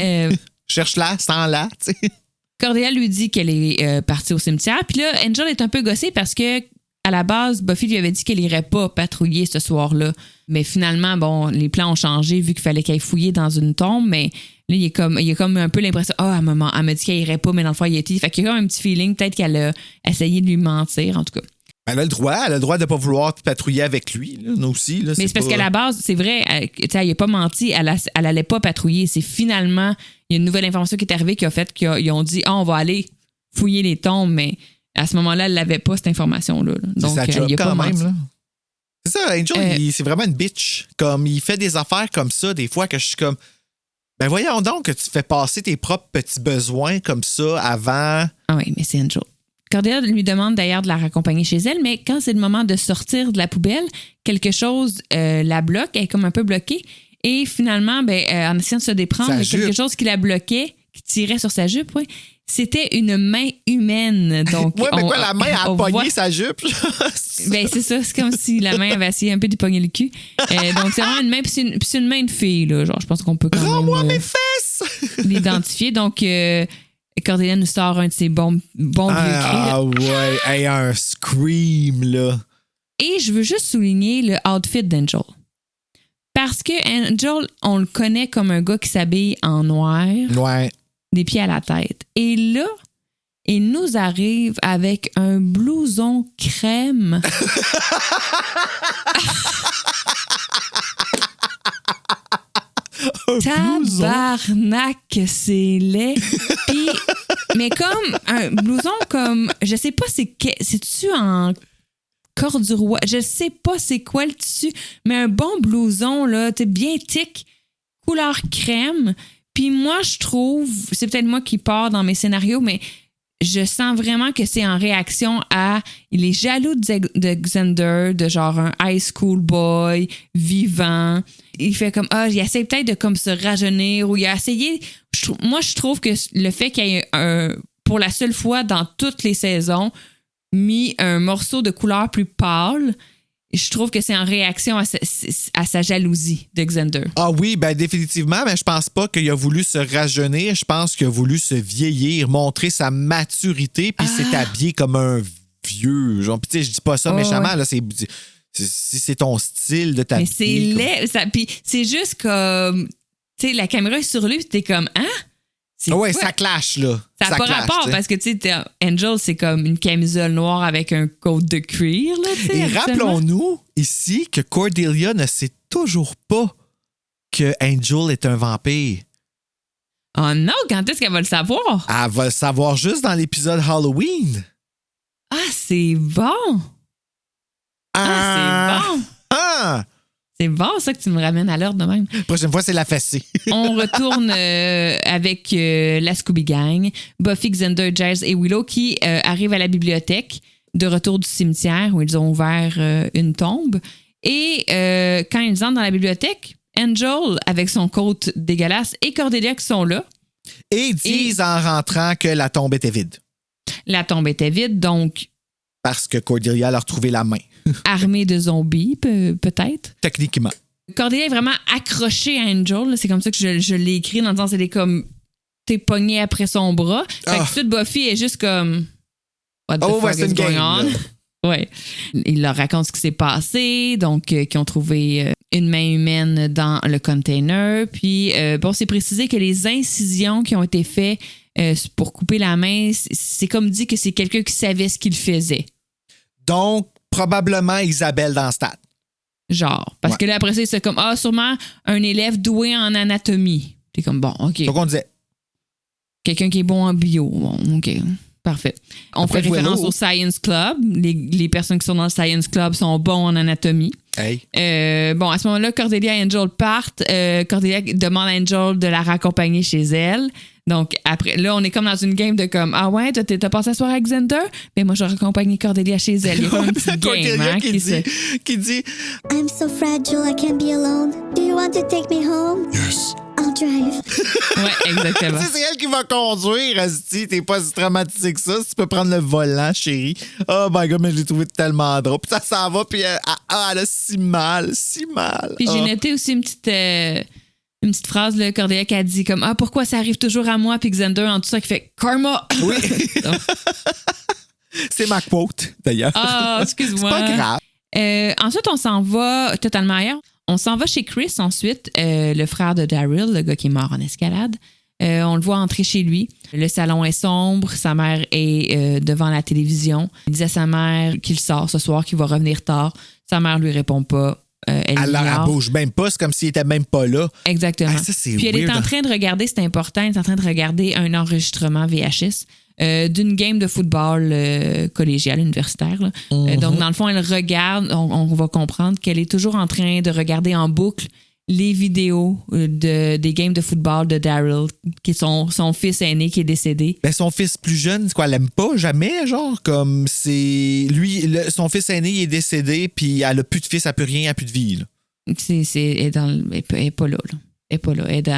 C: Cherche-la, sens-la, tu sais. Cordelia lui dit qu'elle est partie au cimetière. Puis là, Angel est un peu gossée parce que à la base, Buffy lui avait dit qu'elle irait pas patrouiller ce soir-là. Mais finalement, bon, les plans ont changé vu qu'il fallait qu'elle fouille dans une tombe. Mais là, il y a comme un peu l'impression, elle m'a dit qu'elle irait pas, mais dans le fond, il a été. Fait qu'il y a comme un petit feeling, peut-être qu'elle a essayé de lui mentir, en tout cas. Elle a le droit de ne pas vouloir patrouiller avec lui, là, nous aussi. Là, mais c'est parce qu'à la base, c'est vrai, elle n'a pas menti, elle n'allait pas patrouiller. C'est finalement, il y a une nouvelle information qui est arrivée qui a fait qu'ils ont dit on va aller fouiller les tombes, mais à ce moment-là, elle n'avait pas cette information-là. Donc, c'est sa job, il a quand pas même. Menti. Là. C'est ça, Angel, c'est vraiment une bitch. Comme, il fait des affaires comme ça, des fois, que je suis comme voyons donc que tu fais passer tes propres petits besoins comme ça avant. Ah oui, mais c'est Angel. Cordelia lui demande d'ailleurs de la raccompagner chez elle, mais quand c'est le moment de sortir de la poubelle, quelque chose la bloque, elle est comme un peu bloquée. Et finalement, en essayant de se déprendre, il y a quelque chose qui la bloquait, qui tirait sur sa jupe. Ouais. C'était une main humaine. Donc, oui, mais la main a pogné sa jupe? C'est ça, c'est comme si la main avait essayé un peu de pogner le cul. Donc, c'est vraiment une main, puis c'est une main de fille. Là, genre, je pense qu'on peut quand même... Rends-moi mes fesses! L'identifier. Donc... Cordelia nous sort un de ses bons vieux cris. Ah ouais, un scream, là. Et je veux juste souligner le outfit d'Angel. Parce que Angel, on le connaît comme un gars qui s'habille en noir. Ouais. Des pieds à la tête. Et là, il nous arrive avec un blouson crème. Tabarnak, c'est laid. Puis, mais comme un blouson comme, je sais pas c'est-tu en corduroy, je sais pas c'est quoi le tissu, mais un bon blouson, là, t'es bien thick, couleur crème. Puis moi, je trouve, c'est peut-être moi qui pars dans mes scénarios, mais je sens vraiment que c'est en réaction à... Il est jaloux de Xander, de genre un high school boy vivant. Il fait comme... il essaie peut-être de comme se rajeunir ou il a essayé... Moi, je trouve que le fait qu'il y ait pour la seule fois dans toutes les saisons, mis un morceau de couleur plus pâle, je trouve que c'est en réaction à sa jalousie de Xander. Ah oui, définitivement, mais je pense pas qu'il a voulu se rajeunir. Je pense qu'il a voulu se vieillir, montrer sa maturité, puis s'est habillé comme un
F: vieux. Genre, puis tu sais, je dis pas ça méchamment, là, si c'est ton style de t'habiller.
C: Mais c'est laid. Puis c'est juste comme, tu sais, la caméra est sur lui, puis t'es comme, hein?
F: Ouais, ça clash, là.
C: Ça n'a pas
F: clash,
C: rapport
F: t'sais.
C: parce que, tu sais, Angel, c'est comme une camisole noire avec un coat de cuir, là, tu sais.
F: Et
C: habituellement.
F: rappelons-nous ici que Cordelia ne sait toujours pas que Angel est un vampire.
C: Oh non, quand est-ce qu'elle va le savoir?
F: Elle va le savoir juste dans l'épisode Halloween.
C: Ah, c'est bon! Ah, c'est bon!
F: Ah!
C: C'est bon, ça, que tu me ramènes à l'ordre de même.
F: Prochaine fois, c'est la fessée.
C: On retourne avec la Scooby Gang, Buffy, Xander, Giles et Willow qui arrivent à la bibliothèque de retour du cimetière où ils ont ouvert une tombe. Et quand ils entrent dans la bibliothèque, Angel, avec son coat dégueulasse, et Cordelia qui sont là.
F: Et ils disent en rentrant que la tombe était vide.
C: La tombe était vide, donc
F: Parce que Cordelia a retrouvé la main.
C: armée de zombies, peut-être.
F: Techniquement.
C: Cordelia est vraiment accrochée à Angel. Là. C'est comme ça que je l'ai écrit, dans le sens elle est comme t'es pognée après son bras. Fait que toute Buffy est juste comme What the fuck
F: c'est
C: is
F: une
C: going
F: game,
C: on? Ouais. Il leur raconte ce qui s'est passé, donc qu'ils ont trouvé une main humaine dans le container. Puis, c'est précisé que les incisions qui ont été faites pour couper la main, c'est comme dit que c'est quelqu'un qui savait ce qu'il faisait.
F: Donc, probablement Isabelle dans Stade.
C: Genre. Parce que là, après ça, c'est comme, sûrement un élève doué en anatomie. T'es comme, bon, OK.
F: Donc, on disait.
C: Quelqu'un qui est bon en bio. Bon, OK. Parfait. On
F: Après,
C: fait référence
F: Willow.
C: au Science Club. Les personnes qui sont dans le Science Club sont bons en anatomie.
F: Hey.
C: À ce moment-là, Cordelia et Angel partent. Cordelia demande à Angel de la raccompagner chez elle. Donc, après, là, on est comme dans une game de comme, ah ouais, t'as passé la soirée avec Xander? Mais moi, je vais raccompagner Cordelia chez elle. Il y a comme une petite game,
F: Cordelia
C: hein,
F: qui dit
E: I'm so fragile, I can't be alone. Do you want to take me home?
G: Yes.
E: I'll drive.
C: Ouais, exactement.
F: Tu sais, c'est elle qui va conduire, Asti. T'es pas si traumatisé que ça. Si tu peux prendre le volant, chérie. Oh my God, mais je l'ai trouvé tellement drôle. Puis ça s'en va, puis elle a si mal.
C: Puis j'ai noté aussi une petite phrase, là, Cordelia, qui a dit comme, pourquoi ça arrive toujours à moi? Puis Xander, en tout ça, qui fait karma.
F: Oui.
C: Donc,
F: C'est ma quote, d'ailleurs.
C: excuse-moi.
F: C'est pas grave.
C: Ensuite, on s'en va totalement ailleurs. On s'en va chez Chris ensuite, le frère de Daryl, le gars qui est mort en escalade. On le voit entrer chez lui. Le salon est sombre. Sa mère est devant la télévision. Il dit à sa mère qu'il sort ce soir, qu'il va revenir tard. Sa mère lui répond pas.
F: Alors, elle bouge même pas. C'est comme s'il était même pas là.
C: Exactement.
F: Ça, c'est
C: Puis elle est
F: weird.
C: en train de regarder, c'est important, elle est en train de regarder un enregistrement VHS d'une game de football collégial, universitaire. Là. Donc, dans le fond, elle regarde, on va comprendre qu'elle est toujours en train de regarder en boucle les vidéos des games de football de Daryl, qui est son fils aîné qui est décédé.
F: Ben, son fils plus jeune, c'est quoi, elle l'aime pas jamais, genre, comme c'est... Lui, son fils aîné, il est décédé, puis elle a plus de fils, elle a plus rien, elle a plus de vie, là.
C: Elle est pas là. Elle est pas là. Elle est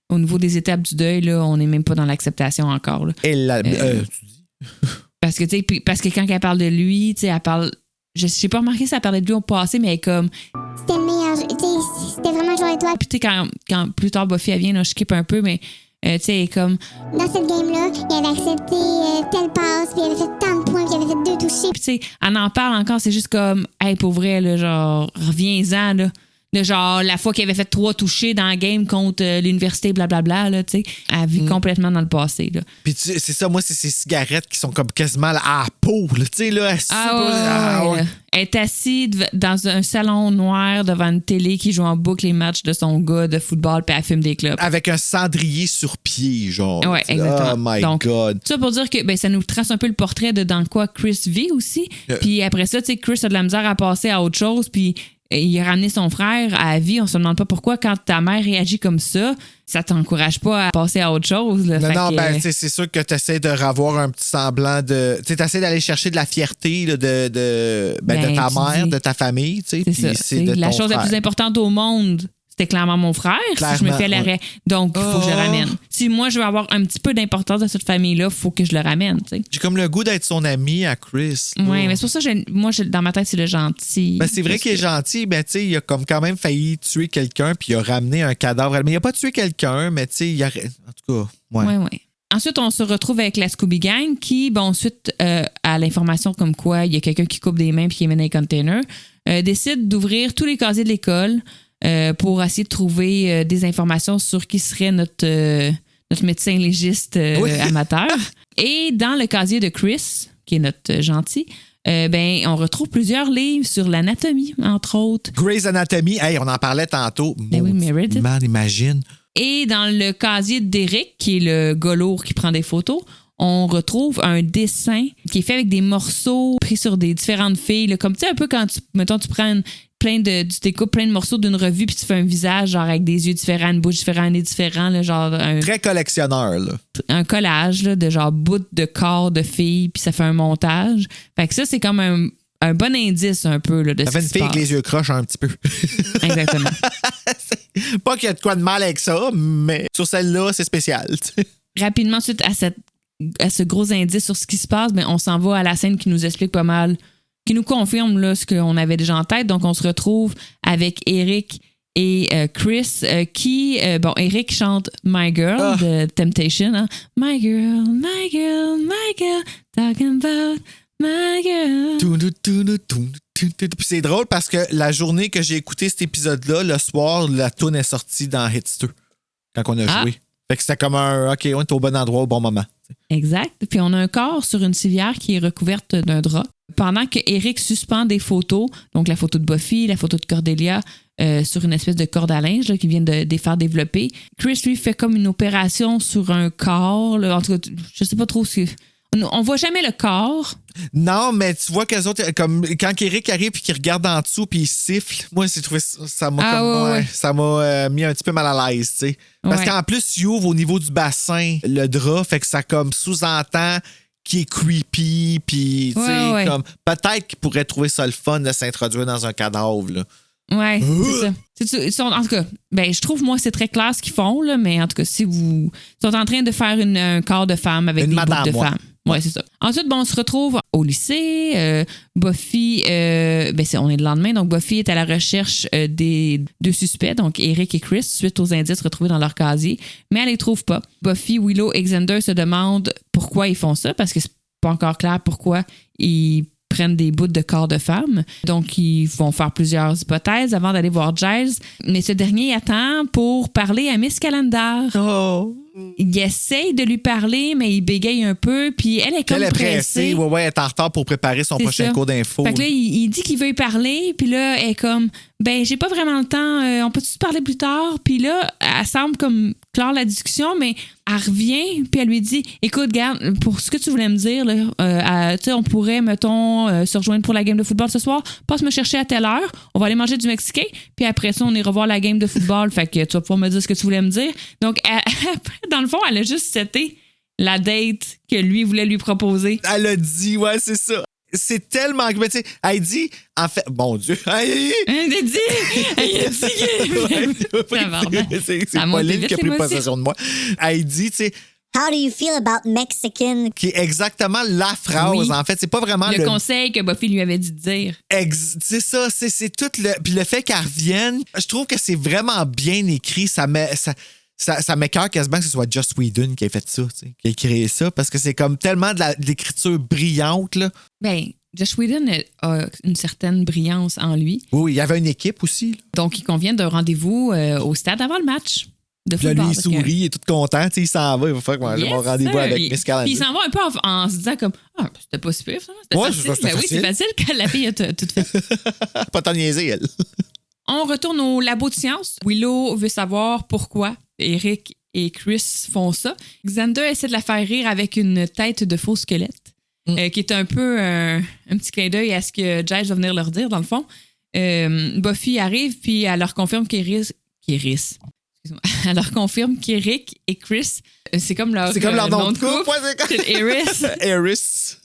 C: au niveau des étapes du deuil, là, on n'est même pas dans l'acceptation encore. Là.
F: Tu dis?
C: Parce que quand elle parle de lui, tu sais, elle parle... Je n'ai pas remarqué si elle parlait de lui au passé, mais elle est comme...
E: C'était le meilleur. C'était vraiment joué avec toi.
C: Puis tu sais, quand plus tard Buffy elle vient, là, je skip un peu, mais tu sais, elle est comme...
E: Dans cette game-là, il avait accepté telle passe, puis il avait fait tant de points, puis il avait fait 2 touchés.
C: Puis tu sais, elle en parle encore, c'est juste comme... Hey, pour vrai, là, genre, reviens-en, là. De genre, la fois qu'il avait fait 3 touchés dans la game contre l'université, blablabla, là, tu sais. Elle vit complètement dans le passé, là.
F: Puis c'est ça, moi, c'est ces cigarettes qui sont comme quasiment à la peau, là, tu sais, là.
C: Ouais. Elle est assise dans un salon noir devant une télé qui joue en boucle les matchs de son gars de football, puis elle fume des clubs.
F: Avec un cendrier sur pied, genre.
C: Ouais, exactement.
F: Oh my
C: Donc,
F: God.
C: Ça pour dire que ça nous trace un peu le portrait de dans quoi Chris vit aussi. Puis après ça, tu sais, Chris a de la misère à passer à autre chose, puis il a ramené son frère à la vie. On se demande pas pourquoi, quand ta mère réagit comme ça t'encourage pas à passer à autre chose. Là.
F: C'est sûr que tu essaies de revoir un petit semblant de... Tu essaies d'aller chercher de la fierté là, de ta mère, de ta famille.
C: C'est ça.
F: C'est de
C: la
F: ton
C: chose
F: frère.
C: la plus importante au monde, c'était clairement mon frère.
F: Clairement,
C: si je me fais l'arrêt. Donc, il faut que je le ramène. Si moi, je veux avoir un petit peu d'importance dans cette famille-là, il faut que je le ramène. T'sais.
F: J'ai comme le goût d'être son ami à Chris.
C: Oui, mais c'est pour ça que dans ma tête, c'est le gentil.
F: Ben, c'est vrai qu'il est gentil, mais tu sais, il a comme quand même failli tuer quelqu'un, puis il a ramené un cadavre. Mais il a pas tué quelqu'un, mais tu sais, en tout cas, ouais.
C: Ouais. Ensuite, on se retrouve avec la Scooby Gang qui, suite à l'information comme quoi il y a quelqu'un qui coupe des mains puis qui les met dans les containers, décide d'ouvrir tous les casiers de l'école pour essayer de trouver des informations sur qui serait notre médecin légiste amateur. Et dans le casier de Chris, qui est notre gentil, on retrouve plusieurs livres sur l'anatomie, entre autres.
F: Grey's Anatomy, hey, on en parlait tantôt.
C: Oui, Meredith.
F: Man, imagine.
C: Et dans le casier d'Éric, qui est le gars lourd qui prend des photos, on retrouve un dessin qui est fait avec des morceaux pris sur des différentes filles. Là, comme tu sais, un peu quand tu prends tu découpes plein de morceaux d'une revue puis tu fais un visage genre avec des yeux différents, une bouche différente, un nez différent. Là, genre
F: très collectionneur. Là.
C: Un collage là, de genre bouts de corps de filles puis ça fait un montage. Fait que ça, c'est comme un bon indice un peu là, de
F: ça
C: ce
F: fait
C: qui
F: une
C: se
F: fille
C: passe.
F: avec les yeux croches un petit peu.
C: Exactement.
F: Pas qu'il y a de quoi de mal avec ça, mais sur celle-là, c'est spécial. T'sais.
C: Rapidement, suite à ce gros indice sur ce qui se passe, on s'en va à la scène qui nous explique pas mal, qui nous confirme là, ce qu'on avait déjà en tête. Donc, on se retrouve avec Eric et Chris qui, Eric chante My Girl de Temptation. Hein? My girl, my girl, my girl, talking about my girl.
F: Puis c'est drôle parce que la journée que j'ai écouté cet épisode-là, le soir, la toune est sortie dans Hits 2 quand on a joué. Fait que c'était comme OK, on est au bon endroit au bon moment.
C: Exact. Puis on a un corps sur une civière qui est recouverte d'un drap. Pendant que Eric suspend des photos, donc la photo de Buffy, la photo de Cordelia, sur une espèce de corde à linge là, qui vient de les faire développer, Chris, lui, fait comme une opération sur un corps. Là. En tout cas, je sais pas trop ce que... On voit jamais le corps.
F: Non, mais tu vois qu'eux autres, comme quand Eric arrive et qu'il regarde en dessous puis il siffle, moi, j'ai trouvé ça m'a ça m'a mis un petit peu mal à l'aise, tu sais. Parce qu'en plus, il ouvre au niveau du bassin le drap, fait que ça comme sous-entend qu'il est creepy, puis tu sais, comme peut-être qu'il pourrait trouver ça le fun de s'introduire dans un cadavre, là.
C: Ouais, c'est ça. En tout cas, je trouve, moi, c'est très clair ce qu'ils font, là, mais en tout cas, si vous sont en train de faire un corps de femme avec des bouts de femme. Ouais, c'est ça. Ensuite, on se retrouve au lycée. Buffy, on est le lendemain, donc Buffy est à la recherche des deux suspects, donc Eric et Chris, suite aux indices retrouvés dans leur casier, mais elle les trouve pas. Buffy, Willow et Xander se demandent pourquoi ils font ça, parce que c'est pas encore clair pourquoi ils prennent des bouts de corps de femmes. Donc, ils vont faire plusieurs hypothèses avant d'aller voir Giles. Mais ce dernier attend pour parler à Miss Calendar.
F: Oh!
C: Il essaye de lui parler, mais il bégaye un peu, puis elle est comme
F: elle est
C: pressée.
F: Ouais, elle est en retard pour préparer son prochain cours d'info.
C: Fait que là, il dit qu'il veut y parler, puis là, elle est comme, j'ai pas vraiment le temps, on peut-tu se parler plus tard? Puis là, elle semble comme clore la discussion, mais elle revient, puis elle lui dit, écoute, garde, pour ce que tu voulais me dire, là, tu sais, on pourrait, mettons, se rejoindre pour la game de football ce soir, passe me chercher à telle heure, on va aller manger du Mexicain, puis après ça, on ira voir la game de football, fait que tu vas pouvoir me dire ce que tu voulais me dire. Donc, dans le fond, elle a juste seté la date que lui voulait lui proposer.
F: Elle a dit, ouais, c'est ça. C'est tellement... Tu sais, elle dit, en fait... Bon Dieu. Elle a dit... C'est Pauline qui a pris possession de moi. Elle dit, tu sais...
E: How do you feel about Mexican?
F: Qui est exactement la phrase, en fait. C'est pas vraiment
C: le conseil que Buffy lui avait dit de dire.
F: C'est ça, c'est tout le... Puis le fait qu'elle revienne, je trouve que c'est vraiment bien écrit. Ça m'écoeure quasiment que ce soit Joss Whedon qui a fait ça, qui a créé ça, parce que c'est comme tellement de l'écriture brillante, là.
C: Joss Whedon a une certaine brillance en lui.
F: Oui, il y avait une équipe aussi, là.
C: Donc, il convient d'un rendez-vous au stade avant le match de football.
F: Là, lui, il sourit, il est tout content, il s'en va, il va faire que j'ai mon rendez-vous avec Miss Calendar.
C: Puis il s'en va un peu en se disant comme, c'était pas si pire, c'était facile. Oui, c'est facile quand la fille a tout fait.
F: Pas tant niaiser, elle.
C: On retourne au labo de sciences. Willow veut savoir pourquoi Eric et Chris font ça. Xander essaie de la faire rire avec une tête de faux squelette, qui est un peu un petit clin d'œil à ce que Giles va venir leur dire, dans le fond. Buffy arrive, puis elle leur confirme elle leur confirme qu'Eric et Chris, c'est comme leur nom de couple. C'est Eris.
F: Eris.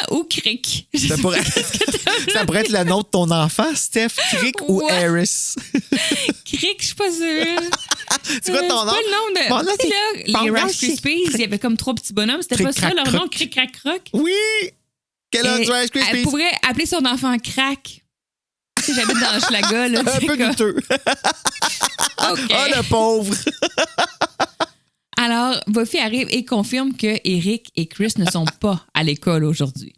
C: Ou Crick.
F: Ça pourrait être le nom de ton enfant, Steph, Crick ou Eris.
C: Crick, je suis pas sûre.
F: C'est quoi ton nom?
C: C'est pas le nom de... les Rice Krispies, il y avait comme 3 petits bonhommes. C'était pas ça leur nom, Crick, Crack, Croc?
F: Oui! Quel nom de Rice Krispies?
C: Elle pourrait appeler son enfant Crack. Si j'habite dans Hochelaga, là.
F: Un peu douteux.
C: OK.
F: Oh, le pauvre!
C: Alors, Buffy arrive et confirme que Eric et Chris ne sont pas à l'école aujourd'hui.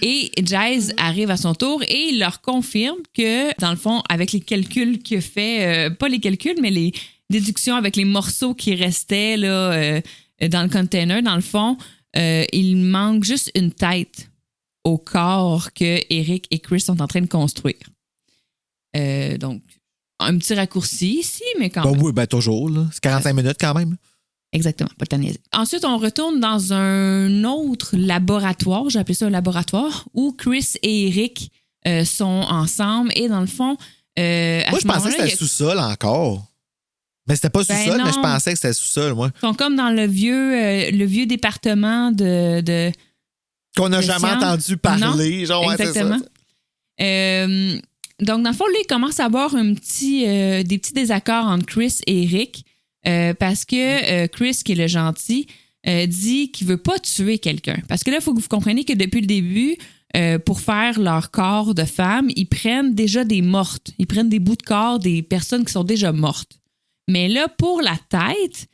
C: Et Giles arrive à son tour et il leur confirme que, dans le fond, avec les calculs qu'il a fait, pas les calculs, mais les déductions avec les morceaux qui restaient là, dans le container, dans le fond, il manque juste une tête au corps que Eric et Chris sont en train de construire. Donc, un petit raccourci ici, mais quand même.
F: Oui, toujours. Là. C'est 45 minutes quand même.
C: Exactement, pas de temps niaiser. Ensuite, on retourne dans un autre laboratoire, j'ai appelé ça un laboratoire, où Chris et Eric sont ensemble et dans le fond...
F: moi, je pensais que c'était sous-sol encore. Mais c'était pas sous-sol, mais je pensais que c'était sous-sol, moi.
C: Ils sont comme dans le vieux département de
F: qu'on n'a jamais entendu parler.
C: Non,
F: genre,
C: exactement.
F: C'est ça.
C: Donc, dans le fond, là, il commence à avoir des petits désaccords entre Chris et Eric parce que Chris, qui est le gentil, dit qu'il veut pas tuer quelqu'un. Parce que là, il faut que vous compreniez que depuis le début, pour faire leur corps de femme, ils prennent déjà des mortes. Ils prennent des bouts de corps des personnes qui sont déjà mortes. Mais là, pour la tête,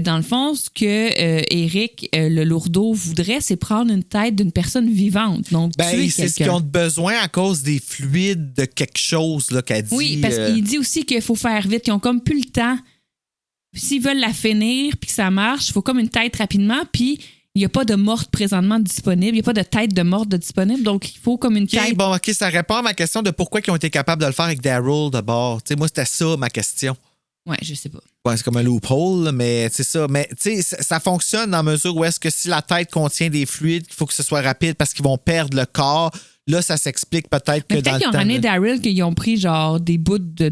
C: dans le fond, ce que Eric, le lourdeau, voudrait, c'est prendre une tête d'une personne vivante. Donc, tuer quelqu'un.
F: C'est ce qu'ils ont besoin à cause des fluides de quelque chose là, qu'elle dit.
C: Oui, parce qu'il dit aussi qu'il faut faire vite. Ils ont comme plus le temps. S'ils veulent la finir puis que ça marche, il faut comme une tête rapidement. Puis, il n'y a pas de morte présentement disponible. Il n'y a pas de tête de morte disponible. Donc, il faut comme une tête.
F: Bon, OK, ça répond à ma question de pourquoi ils ont été capables de le faire avec Daryl d'abord. Tu sais, moi, c'était ça ma question.
C: Ouais, je sais pas.
F: Ouais, c'est comme un loophole, mais c'est ça. Mais tu sais, ça fonctionne dans la mesure où est-ce que si la tête contient des fluides, il faut que ce soit rapide parce qu'ils vont perdre le corps. Là, ça s'explique peut-être que dans le temps...
C: Peut-être qu'ils ont ramené Daryl, qu'ils ont pris genre des bouts de...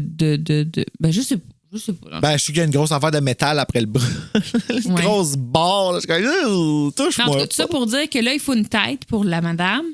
C: Ben, je sais pas.
F: Ben, je sais qu'il y a une grosse affaire de métal après le bras. Une grosse barre. Là. Je suis comme, touche-moi.
C: Tout ça pour dire que là, il faut une tête pour la madame,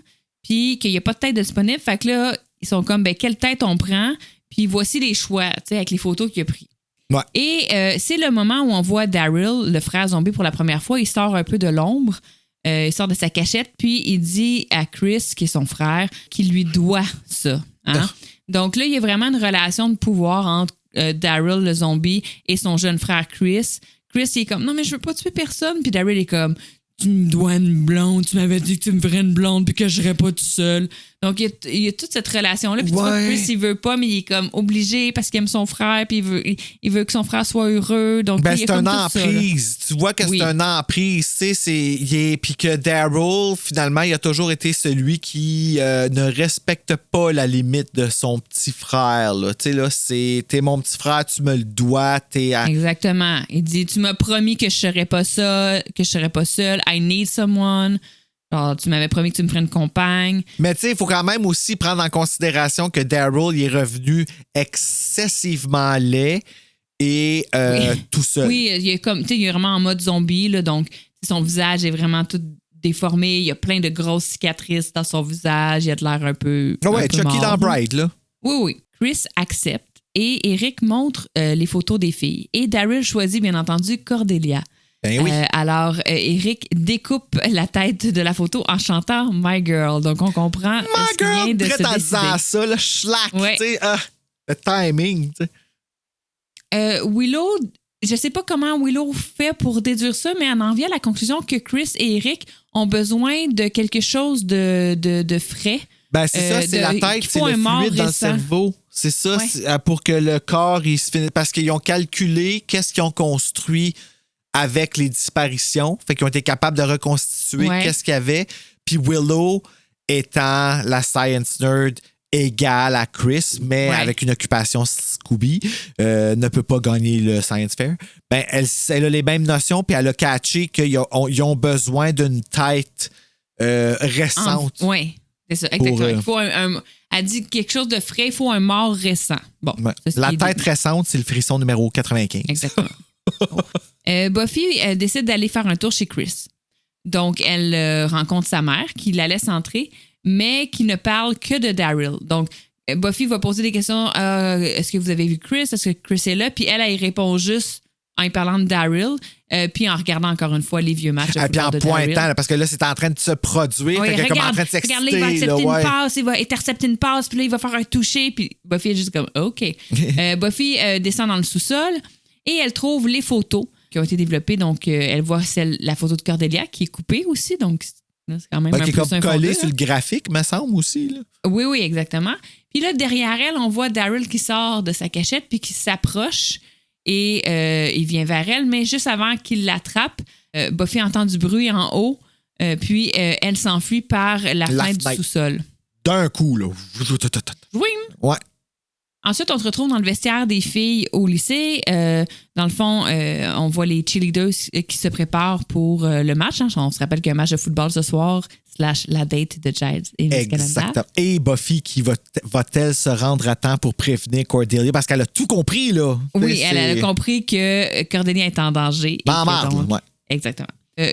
C: puis qu'il n'y a pas de tête disponible. Fait que là, ils sont comme, ben, quelle tête on prend? Puis voici les choix, tu sais, avec les photos qu'il a pris.
F: Ouais.
C: Et c'est le moment où on voit Daryl, le frère zombie, pour la première fois. Il sort un peu de l'ombre. Il sort de sa cachette, puis il dit à Chris, qui est son frère, qu'il lui doit ça. Hein? Donc là, il y a vraiment une relation de pouvoir entre Daryl, le zombie, et son jeune frère Chris. Chris, il est comme, non, mais je veux pas tuer personne. Puis Daryl est comme, tu me dois une blonde, tu m'avais dit que tu me ferais une blonde, puis que je serais pas tout seul. Donc, il y a toute cette relation-là. Puis tu vois, Chris, il veut pas, mais il est comme obligé parce qu'il aime son frère, puis il veut que son frère soit heureux. Donc,
F: ben,
C: c'est
F: un emprise. Tu vois que c'est un emprise. Tu sais, puis que Daryl, finalement, il a toujours été celui qui ne respecte pas la limite de son petit frère. Tu sais, là, t'es mon petit frère, tu me le dois.
C: Exactement. Il dit, tu m'as promis que je serais pas seul, I need someone. Genre, tu m'avais promis que tu me ferais une compagne.
F: Mais tu sais, il faut quand même aussi prendre en considération que Daryl il est revenu excessivement laid et tout seul.
C: Oui, il est vraiment en mode zombie, là, donc son visage est vraiment tout déformé. Il y a plein de grosses cicatrices dans son visage. Il a de l'air un peu.
F: Ouais, Chucky dans Bride, là.
C: Oui. Chris accepte et Eric montre les photos des filles. Et Daryl choisit, bien entendu, Cordelia.
F: Ben oui.
C: Alors, Eric découpe la tête de la photo en chantant My Girl. Donc, on comprend ce qui vient de se décider.
F: Ça, le schlack, tu sais, le timing, tu sais.
C: Willow, je sais pas comment Willow fait pour déduire ça, mais elle en vient à la conclusion que Chris et Eric ont besoin de quelque chose de frais.
F: Ben, c'est ça, c'est la tête, c'est le fluide dans le cerveau. C'est ça, pour que le corps, il se finisse. Parce qu'ils ont calculé qu'est-ce qu'ils ont construit avec les disparitions. Fait qu'ils ont été capables de reconstituer qu'est-ce qu'il y avait. Puis Willow, étant la science nerd égale à Chris, mais avec une occupation Scooby, ne peut pas gagner le Science Fair. Ben, elle a les mêmes notions, puis elle a catché qu'ils ont besoin d'une tête récente.
C: Oui, c'est ça, exactement. Il faut elle dit quelque chose de frais, il faut un mort récent. Bon,
F: la tête récente, c'est le frisson numéro 95.
C: Exactement. Buffy décide d'aller faire un tour chez Chris. Donc, elle rencontre sa mère qui la laisse entrer, mais qui ne parle que de Daryl. Donc, Buffy va poser des questions. Est-ce que vous avez vu Chris? Est-ce que Chris est là? Puis elle y répond juste en y parlant de Daryl, puis en regardant encore une fois les vieux matchs.
F: Et puis en pointant, là, parce que là, c'est en train de se produire.
C: Oui,
F: fait
C: regarde,
F: en train de s'exciter.
C: Regarde, là, il va accepter une passe, il va intercepter une passe, puis là, il va faire un toucher, puis Buffy est juste comme, OK. Buffy descend dans le sous-sol et elle trouve les photos qui ont été développées. Donc, elle voit la photo de Cordelia qui est coupée aussi. Donc, là, c'est quand même un
F: qui est
C: peu
F: comme collé sur le graphique, me semble aussi. Là.
C: Oui, exactement. Puis là, derrière elle, on voit Daryl qui sort de sa cachette puis qui s'approche et il vient vers elle. Mais juste avant qu'il l'attrape, Buffy entend du bruit en haut. Puis elle s'enfuit par la fenêtre du sous-sol.
F: D'un coup, là.
C: Oui.
F: Ouais.
C: Ensuite, on se retrouve dans le vestiaire des filles au lycée. Dans le fond, on voit les cheerleaders qui se préparent pour le match. Hein. On se rappelle qu'il y a un match de football ce soir / la date de Giles et Miss Canada.
F: Exactement. Et Buffy qui va-t-elle se rendre à temps pour prévenir Cordelia parce qu'elle a tout compris, là.
C: Oui, elle a compris que Cordelia est en danger.
F: Ouais.
C: Exactement.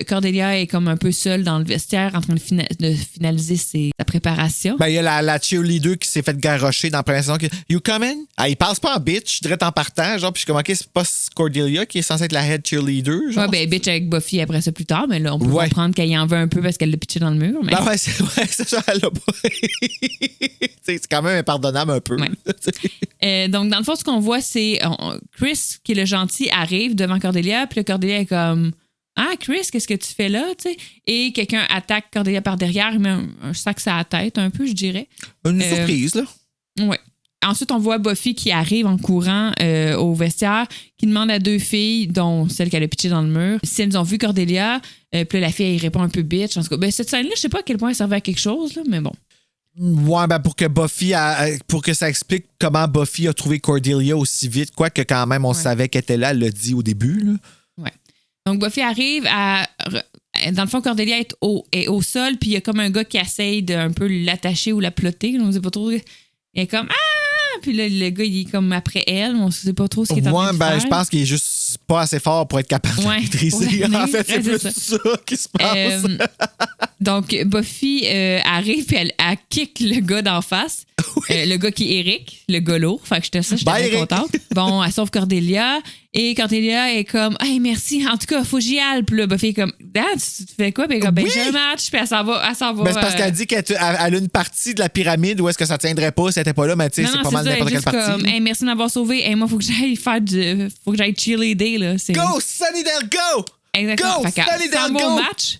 C: Cordelia est comme un peu seule dans le vestiaire en train de finaliser sa préparation.
F: Ben, il y a la cheerleader qui s'est fait garrocher dans la première saison. You coming? Il passe pas en bitch, direct en partant. Genre, puis je suis comme, OK, c'est pas Cordelia qui est censée être la head cheerleader. Genre.
C: Ouais, ben, bitch avec Buffy après ça plus tard, mais là, on peut comprendre qu'elle y en veut un peu parce qu'elle l'a pitché dans le mur. Mais...
F: Ben, c'est ça, elle l'a pas. C'est quand même impardonnable un peu.
C: Ouais. Donc, dans le fond, ce qu'on voit, c'est Chris, qui est le gentil, arrive devant Cordelia, puis le Cordelia est comme. Ah, Chris, qu'est-ce que tu fais là? T'sais? Et quelqu'un attaque Cordelia par derrière, il met un sac sur la tête, un peu, je dirais.
F: Une surprise, là.
C: Oui. Ensuite, on voit Buffy qui arrive en courant au vestiaire, qui demande à 2 filles, dont celle qu'elle a pitchée dans le mur, si elles ont vu Cordelia. Puis là, la fille, elle répond un peu bitch. En tout cas, ben, cette scène-là, je sais pas à quel point elle servait à quelque chose, là, mais bon.
F: Ouais, ben pour que Buffy pour que ça explique comment Buffy a trouvé Cordelia aussi vite, quoique quand même on savait qu'elle était là, elle l'a dit au début, là.
C: Ouais. Donc, Buffy arrive dans le fond, Cordelia est au sol, puis il y a comme un gars qui essaye d'un peu l'attacher ou la plotter. On ne sait pas trop. Il est comme ah! Puis là, le gars, il est comme après elle. On ne sait pas trop ce qu'il est en train de faire.
F: Je pense qu'il est juste pas assez fort pour être capable de maîtriser. En fait, c'est plus ça qui se passe.
C: Donc, Buffy arrive, puis elle kick le gars d'en face. Oui. Le gars qui est Eric, le gars lourd. Fait que j'étais très contente. Bon, elle sauve Cordelia. Et Cordelia est comme, hey, merci. En tout cas, faut que j'y aille. Puis là, Buffy est comme, tu fais quoi? Puis elle est comme, ben, j'ai un match. Puis elle s'en va.
F: Ben, c'est parce qu'elle dit qu'elle a une partie de la pyramide où est-ce que ça tiendrait pas si elle était pas là, mais tu sais, c'est pas mal n'importe quelle partie.
C: Comme, hey, merci de m'avoir sauvé. Hey, moi, faut que j'aille faut que j'aille cheerleader, là.
F: Go, Sunnydale, go!
C: Exactement.
F: Go, Sunnydale, go!
C: Match.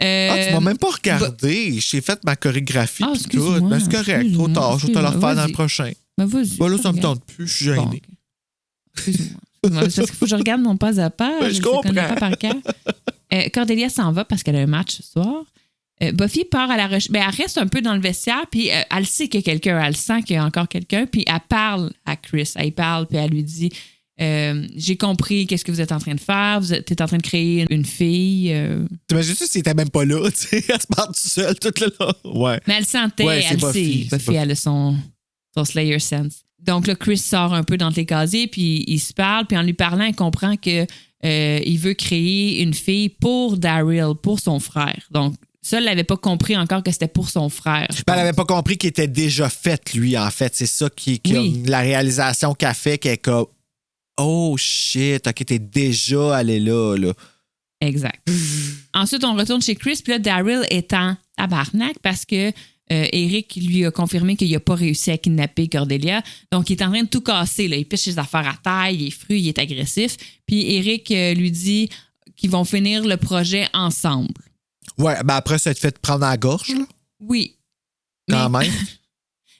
F: Tu m'as même pas regardé. J'ai fait ma chorégraphie pis tout. Ben, c'est correct. Trop tard. Je vais te le refaire dans le prochain.
C: Ben, vas-y.
F: Ben, là, ça me tente plus. Je suis gêné.
C: Bon, okay. Excuse-moi. Parce qu'il faut que je regarde mon pas à pas.
F: Ben, je comprends.
C: Connais pas par cœur. Cordelia s'en va parce qu'elle a un match ce soir. Buffy part à la recherche. Ben, elle reste un peu dans le vestiaire, puis elle sait qu'il y a quelqu'un. Elle sent qu'il y a encore quelqu'un, puis elle parle à Chris. Elle parle, puis elle lui dit j'ai compris qu'est-ce que vous êtes en train de faire. Vous êtes en train de créer une fille.
F: T'imagines-tu si elle était même pas là, tu sais? Elle se parle toute seule, toute là. Ouais.
C: Mais elle sentait, elle
F: Buffy,
C: sait. Buffy, elle a son Slayer sense. Donc là, Chris sort un peu dans les casiers, puis il se parle, puis en lui parlant, il comprend que il veut créer une fille pour Daryl, pour son frère. Donc, ça, elle n'avait pas compris encore que c'était pour son frère.
F: Elle n'avait pas compris qu'il était déjà fait, lui, en fait. C'est ça qui la réalisation qu'a fait, qu'elle est comme oh shit, ok, t'es déjà allé là.
C: Exact. Ensuite, on retourne chez Chris, puis là, Daryl est en tabarnak parce que Eric lui a confirmé qu'il n'a pas réussi à kidnapper Cordelia. Donc, il est en train de tout casser. Là. Il pêche ses affaires à terre, il est fru, il est agressif. Puis Eric lui dit qu'ils vont finir le projet ensemble.
F: Ouais, ben après, ça te fait prendre la gorge, là?
C: Oui.
F: Quand même.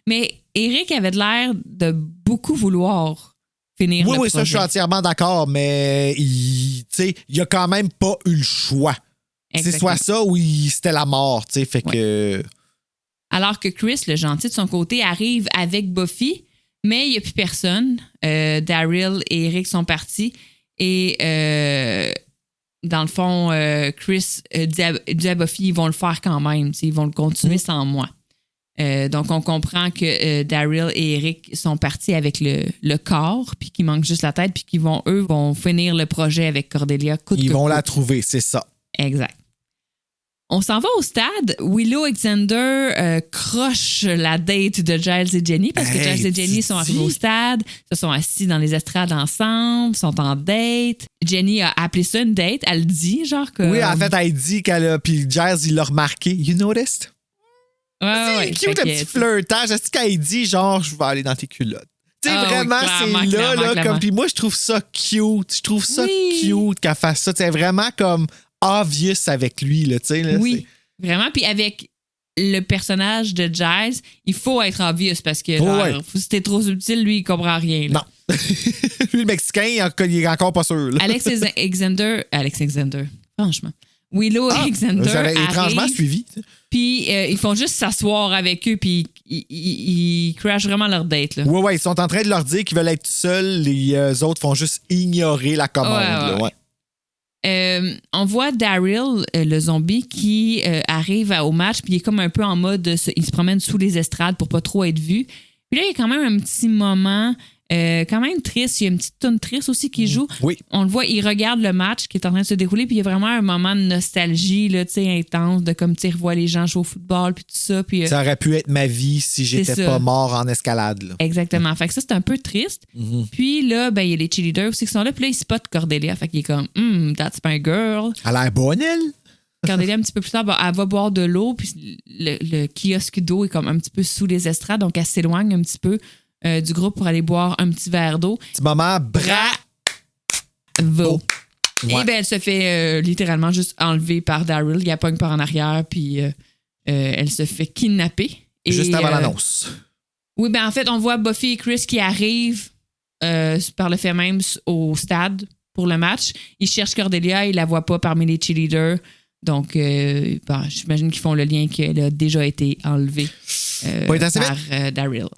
C: Mais Eric avait de l'air de beaucoup vouloir finir le projet.
F: Oui, ça, je suis entièrement d'accord, mais il a quand même pas eu le choix. C'est soit ça ou c'était la mort, tu sais, fait que...
C: Alors que Chris, le gentil de son côté, arrive avec Buffy, mais il n'y a plus personne. Daryl et Eric sont partis. Et dans le fond, Chris dit à Buffy, ils vont le faire quand même. Ils vont le continuer sans moi. Donc, on comprend que Daryl et Eric sont partis avec le corps, puis qu'il manque juste la tête, puis qu'ils vont finir le projet avec Cordelia.
F: Ils vont la trouver, c'est ça.
C: Exact. On s'en va au stade. Willow et Xander crochent la date de Giles et Jenny parce que Giles et Jenny sont arrivés au stade, se sont assis dans les estrades ensemble, sont en date. Jenny a appelé ça une date. Elle dit, genre que... Oui,
F: en fait, elle dit qu'elle a... Puis Giles, il l'a remarqué. You noticed?
C: Ouais,
F: c'est cute, un petit flirtage. Est-ce qu'elle dit, genre, je vais aller dans tes culottes? Tu sais, vraiment, c'est là, comme. Puis moi, je trouve ça cute. Je trouve ça cute qu'elle fasse ça. C'est vraiment comme obvious avec lui, là, tu sais. Là,
C: oui, vraiment. Puis avec le personnage de Giles, il faut être obvious parce que si t'es trop subtil, lui, il comprend rien. Là.
F: Non. Lui, le Mexicain, il est encore pas sûr. Là.
C: Alexander, franchement. Willow et Alexander
F: j'avais étrangement suivi.
C: Puis ils font juste s'asseoir avec eux, puis ils crashent vraiment leur date. Là.
F: Ouais, ils sont en train de leur dire qu'ils veulent être seuls. Les autres font juste ignorer la commande.
C: On voit Daryl, le zombie, qui arrive au match, puis il est comme un peu en mode, il se promène sous les estrades pour pas trop être vu. Puis là, il y a quand même un petit moment quand même triste. Il y a une petite toune triste aussi qui joue.
F: Oui.
C: On le voit, il regarde le match qui est en train de se dérouler, puis il y a vraiment un moment de nostalgie là, intense, de comme tu revois les gens jouer au football, puis tout ça. Puis,
F: ça aurait pu être ma vie si j'étais pas mort en escalade. Là.
C: Exactement. Fait que ça, c'est un peu triste. Puis là, ben, il y a les cheerleaders aussi qui sont là, puis là, ils spotent Cordelia. Fait qu'il est comme, that's my girl.
F: Elle a l'air bonne, elle.
C: Cordelia, un petit peu plus tard, elle va boire de l'eau, puis le kiosque d'eau est comme un petit peu sous les estrades, donc elle s'éloigne un petit peu du groupe pour aller boire un petit verre d'eau.
F: Petit moment,
C: bravo. Ouais. Et bien, elle se fait littéralement juste enlever par Daryl. Il la pogne par en arrière, puis elle se fait kidnapper.
F: Juste avant l'annonce.
C: Oui, ben en fait, on voit Buffy et Chris qui arrivent par le fait même au stade pour le match. Ils cherchent Cordelia, ils la voient pas parmi les cheerleaders. Donc, j'imagine qu'ils font le lien qu'elle a déjà été enlevée par Daryl.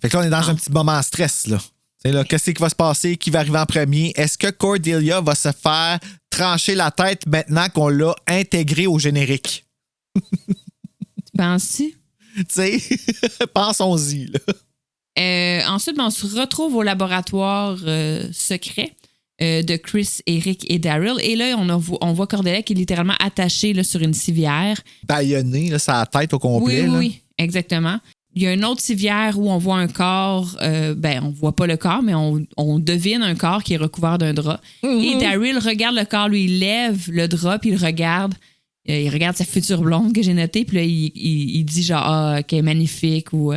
F: Fait que là, on est dans un petit moment de stress, là. Là, qu'est-ce qui va se passer? Qui va arriver en premier? Est-ce que Cordelia va se faire trancher la tête maintenant qu'on l'a intégrée au générique?
C: Tu penses-tu?
F: Tu sais, pensons-y, là.
C: Ensuite, on se retrouve au laboratoire secret de Chris, Eric et Daryl. Et là, on voit Cordelia qui est littéralement attachée là, sur une civière.
F: Baïonnée, là, sa tête au complet.
C: Oui, exactement. Il y a une autre civière où on voit un corps. On voit pas le corps, mais on devine un corps qui est recouvert d'un drap. Et Daryl regarde le corps, lui, il lève le drap, puis il regarde sa future blonde que j'ai notée, puis là, il dit genre, qu'elle est magnifique ou.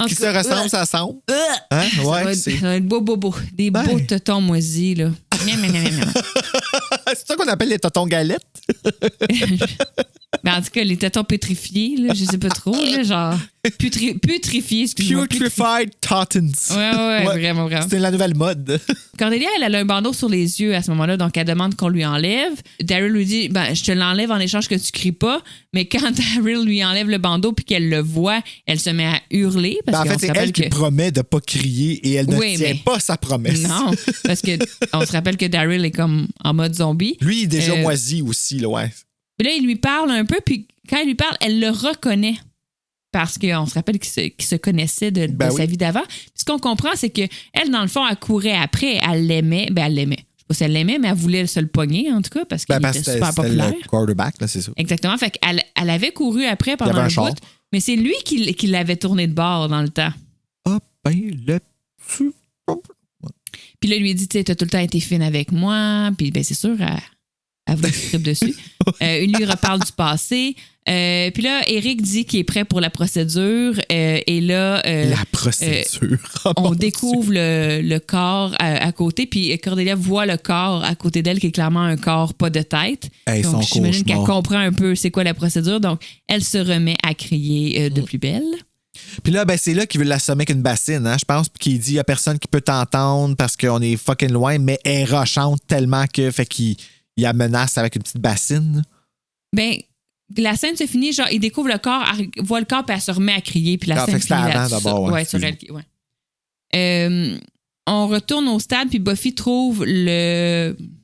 F: Qui se ressemble, ça semble. Hein? Ouais,
C: ça va être beau. Des beaux totons moisis, là.
F: C'est ça qu'on appelle les totons galettes?
C: Ben, en tout cas, les tétons pétrifiés, là, je sais pas trop, là, genre putrifiés, excuse-moi.
F: Putrified tottons.
C: Ouais, vraiment.
F: C'était la nouvelle mode.
C: Cordelia, elle a un bandeau sur les yeux à ce moment-là, donc elle demande qu'on lui enlève. Daryl lui dit, je te l'enlève en échange que tu cries pas, mais quand Daryl lui enlève le bandeau puis qu'elle le voit, elle se met à hurler. Parce
F: en fait, c'est elle qui promet de pas crier et elle ne tient pas sa promesse.
C: Non, parce qu'on se rappelle que Daryl est comme en mode zombie.
F: Lui, il est déjà moisi aussi, là, ouais.
C: Puis là, il lui parle un peu, puis quand il lui parle, elle le reconnaît. Parce qu'on se rappelle qu'ils se connaissaient de sa vie d'avant. Puis ce qu'on comprend, c'est qu'elle, dans le fond, elle courait après. Elle l'aimait. Elle l'aimait. Je sais pas si elle l'aimait, mais elle voulait se le pogner, en tout cas, parce qu'il était super populaire.
F: C'était le quarterback, là, c'est ça.
C: Exactement. Fait qu'elle avait couru après pendant un bout, mais c'est lui qui l'avait tourné de bord dans le temps.
F: Ah,
C: Puis là, il lui dit, tu sais, t'as tout le temps été fine avec moi. Puis c'est sûr, elle voulait se tripe dessus. Il lui reparle du passé. Puis là, Eric dit qu'il est prêt pour la procédure. Et là...
F: la procédure.
C: On découvre le corps à côté. Puis Cordelia voit le corps à côté d'elle, qui est clairement un corps pas de tête. Donc, j'imagine qu'elle comprend un peu c'est quoi la procédure. Donc, elle se remet à crier de plus belle.
F: Puis là, c'est là qu'il veut l'assommer avec une bassine, hein, je pense, puis qu'il dit il n'y a personne qui peut t'entendre parce qu'on est fucking loin, mais elle est rochante tellement fait qu'il la menace avec une petite bassine.
C: La scène se finit, genre, il découvre le corps, elle voit le corps, puis elle se remet à crier, puis la scène finit là-dessus. Sur elle. Ouais. On retourne au stade, puis Buffy trouve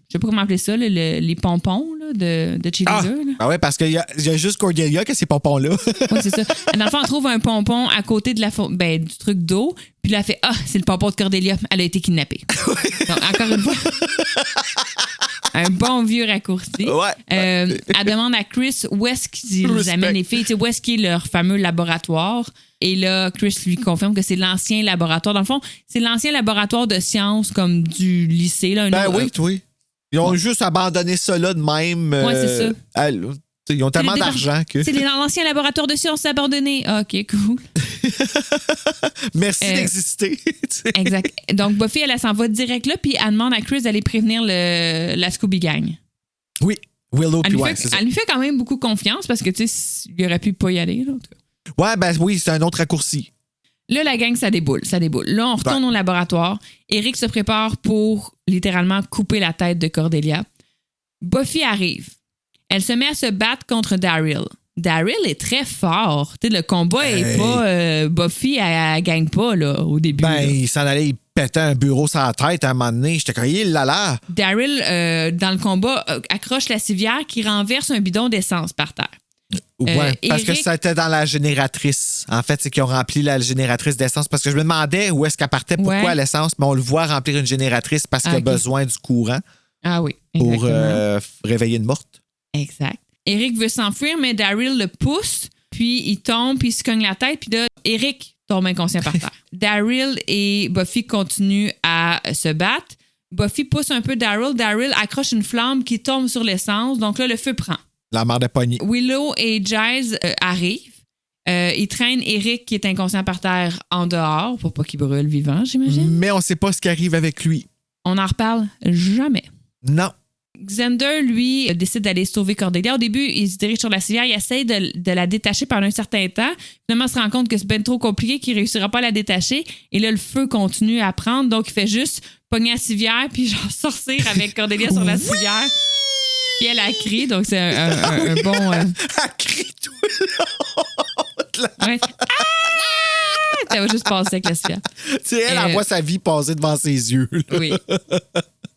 C: je sais pas comment appeler ça, les pompons là, de cheerleader.
F: Ah ouais, parce qu'il y a juste Cordelia qui a ces pompons-là.
C: Oui, c'est ça. Dans le fond, on trouve un pompon à côté de du truc d'eau, puis là, elle fait c'est le pompon de Cordelia, elle a été kidnappée. Donc, encore une fois... Un bon vieux raccourci.
F: Ouais.
C: Elle demande à Chris où est-ce qu'ils amènent les filles, où est-ce qu'il est leur fameux laboratoire. Et là, Chris lui confirme que c'est l'ancien laboratoire. Dans le fond, c'est l'ancien laboratoire de sciences comme du lycée. Là,
F: oui. Ils ont juste abandonné ça là de même.
C: Oui, c'est ça.
F: Ils ont tellement d'argent que...
C: C'est l'ancien laboratoire de sciences abandonné. OK, cool.
F: Merci d'exister.
C: Exact. Donc, Buffy, elle s'en va direct là, puis elle demande à Chris d'aller prévenir la Scooby Gang.
F: Oui, Willow, puis c'est ça.
C: Elle lui fait quand même beaucoup confiance parce que, tu sais, il aurait pu pas y aller, là, en tout cas.
F: Ouais, ben oui, c'est un autre raccourci.
C: Là, la gang, ça déboule. Là, on retourne au laboratoire. Eric se prépare pour littéralement couper la tête de Cordelia. Buffy arrive. Elle se met à se battre contre Daryl. Daryl est très fort. Tu sais, le combat est pas... Buffy, elle gagne pas là, au début.
F: Ben, il s'en allait, il pétait un bureau sur la tête à un moment donné. J'étais comme, il là.
C: Daryl, dans le combat, accroche la civière qui renverse un bidon d'essence par terre.
F: Ouais, parce que
C: Eric...
F: ça était dans la génératrice. En fait, c'est qu'ils ont rempli la génératrice d'essence. Parce que je me demandais où est-ce qu'elle partait, pourquoi l'essence, mais on le voit remplir une génératrice parce qu'il a besoin du courant.
C: Ah oui,
F: pour réveiller une morte.
C: Exact. Eric veut s'enfuir, mais Daryl le pousse, puis il tombe, puis il se cogne la tête, puis là, Eric tombe inconscient par terre. Daryl et Buffy continuent à se battre. Buffy pousse un peu Daryl. Daryl accroche une flamme qui tombe sur l'essence, donc là, le feu prend.
F: La mère de poignée.
C: Willow et Giles arrivent. Ils traînent Eric, qui est inconscient par terre, en dehors, pour pas qu'il brûle vivant, j'imagine.
F: Mais on sait pas ce qui arrive avec lui.
C: On n'en reparle jamais.
F: Non.
C: Xander, lui, décide d'aller sauver Cordelia. Au début, il se dirige sur la civière, il essaie de la détacher pendant un certain temps. Finalement, il se rend compte que c'est bien trop compliqué, qu'il ne réussira pas à la détacher. Et là, le feu continue à prendre, donc il fait juste pogner la civière puis genre sortir avec Cordelia sur la civière. Puis elle a crié, donc c'est un bon... Elle
F: crie tout le long.
C: Ouais. Ah! Ça va juste passer avec la civière.
F: Tu sais, elle voit sa vie passer devant ses yeux. Là.
C: Oui.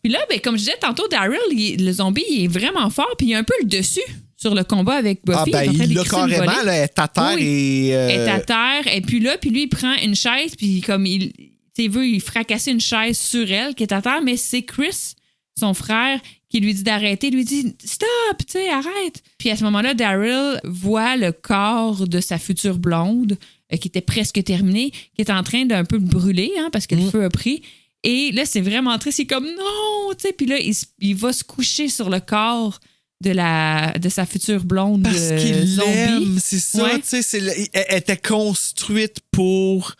C: Puis là, ben, comme je disais tantôt, Daryl, le zombie, il est vraiment fort, puis il a un peu le dessus sur le combat avec Buffy.
F: Ah, ben, il l'a carrément, là, elle est à terre et...
C: Elle est à terre, et puis là, lui, il prend une chaise, puis comme il veut, il fracasser une chaise sur elle qui est à terre, mais c'est Chris, son frère, qui lui dit d'arrêter. Il lui dit « Stop, tu sais, arrête! » Puis à ce moment-là, Daryl voit le corps de sa future blonde, qui était presque terminée, qui est en train d'un peu brûler, hein, parce que le feu a pris. Et là, c'est vraiment triste. Il est comme non, tu sais. Puis là, il va se coucher sur le corps de sa future blonde
F: parce qu'il
C: zombie.
F: L'aime, c'est ça.
C: Ouais.
F: Tu sais, elle était construite pour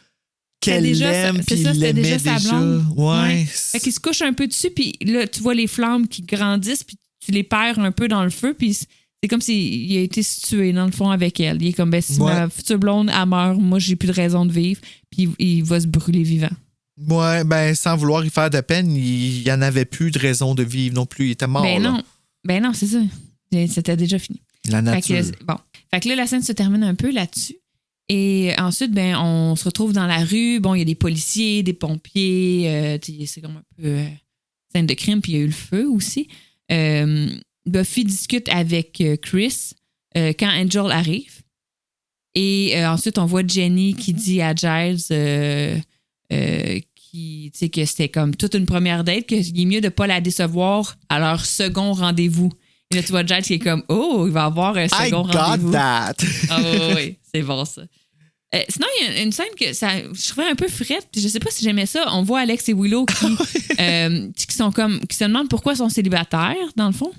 F: qu'elle l'aime, puis il l'aimait déjà.
C: Sa blonde.
F: Ouais.
C: Fait qu'il se couche un peu dessus, puis là, tu vois les flammes qui grandissent, puis tu les perds un peu dans le feu, puis c'est comme s'il a été tué, dans le fond, avec elle. Il est comme, ben, si ma future blonde, elle meurt, moi, j'ai plus de raison de vivre, puis il va se brûler vivant.
F: Ouais, ben, sans vouloir y faire de peine, il n'y en avait plus de raison de vivre non plus. Il était mort.
C: Ben non, c'est ça. C'était déjà fini.
F: La nature.
C: Fait que là, la scène se termine un peu là-dessus. Et ensuite, ben, on se retrouve dans la rue. Bon, il y a des policiers, des pompiers. C'est comme un peu scène de crime, puis il y a eu le feu aussi. Buffy discute avec Chris quand Angel arrive. Et ensuite, on voit Jenny qui dit à Giles que c'était comme toute une première date, qu'il est mieux de ne pas la décevoir à leur second rendez-vous. Et là, tu vois Giles qui est comme « Oh, il va avoir un second rendez-vous. »
F: I got that!
C: Oui, c'est bon ça. Sinon, il y a une scène que je trouvais un peu frette, puis je sais pas si j'aimais ça. On voit Alex et Willow qui se demandent pourquoi ils sont célibataires, dans le fond.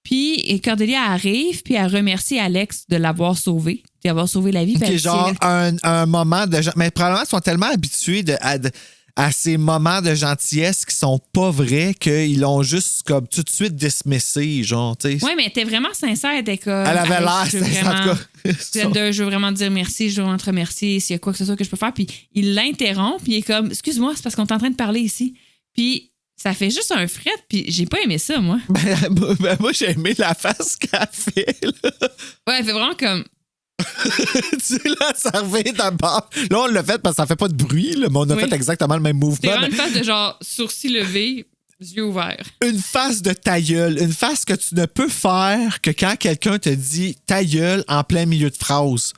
C: Puis Cordelia arrive, puis elle remercie Alex de l'avoir sauvé, d'avoir sauvé la vie.
F: Okay, genre un moment de... Mais probablement, ils sont tellement habitués à ces moments de gentillesse qui sont pas vrais qu'ils l'ont juste comme tout de suite dismissé, genre, tu sais.
C: Oui, mais elle était vraiment sincère. Elle était comme...
F: Elle avait l'air sincère, en tout cas.
C: Je veux vraiment te dire merci, je veux vraiment te remercier s'il y a quoi que ce soit que je peux faire. Puis il l'interrompt, puis il est comme, excuse-moi, c'est parce qu'on est en train de parler ici. Puis ça fait juste un fret, puis j'ai pas aimé ça, moi.
F: Ben, moi, j'ai aimé la face qu'elle fait, là.
C: Ouais, elle fait vraiment comme...
F: Tu sais, là, ça revient d'abord. Là, on l'a fait parce que ça fait pas de bruit, là, mais on a fait exactement le même mouvement.
C: C'est vraiment une face de genre sourcils levés, yeux ouverts.
F: Une face de ta gueule. Une face que tu ne peux faire que quand quelqu'un te dit ta gueule en plein milieu de phrase.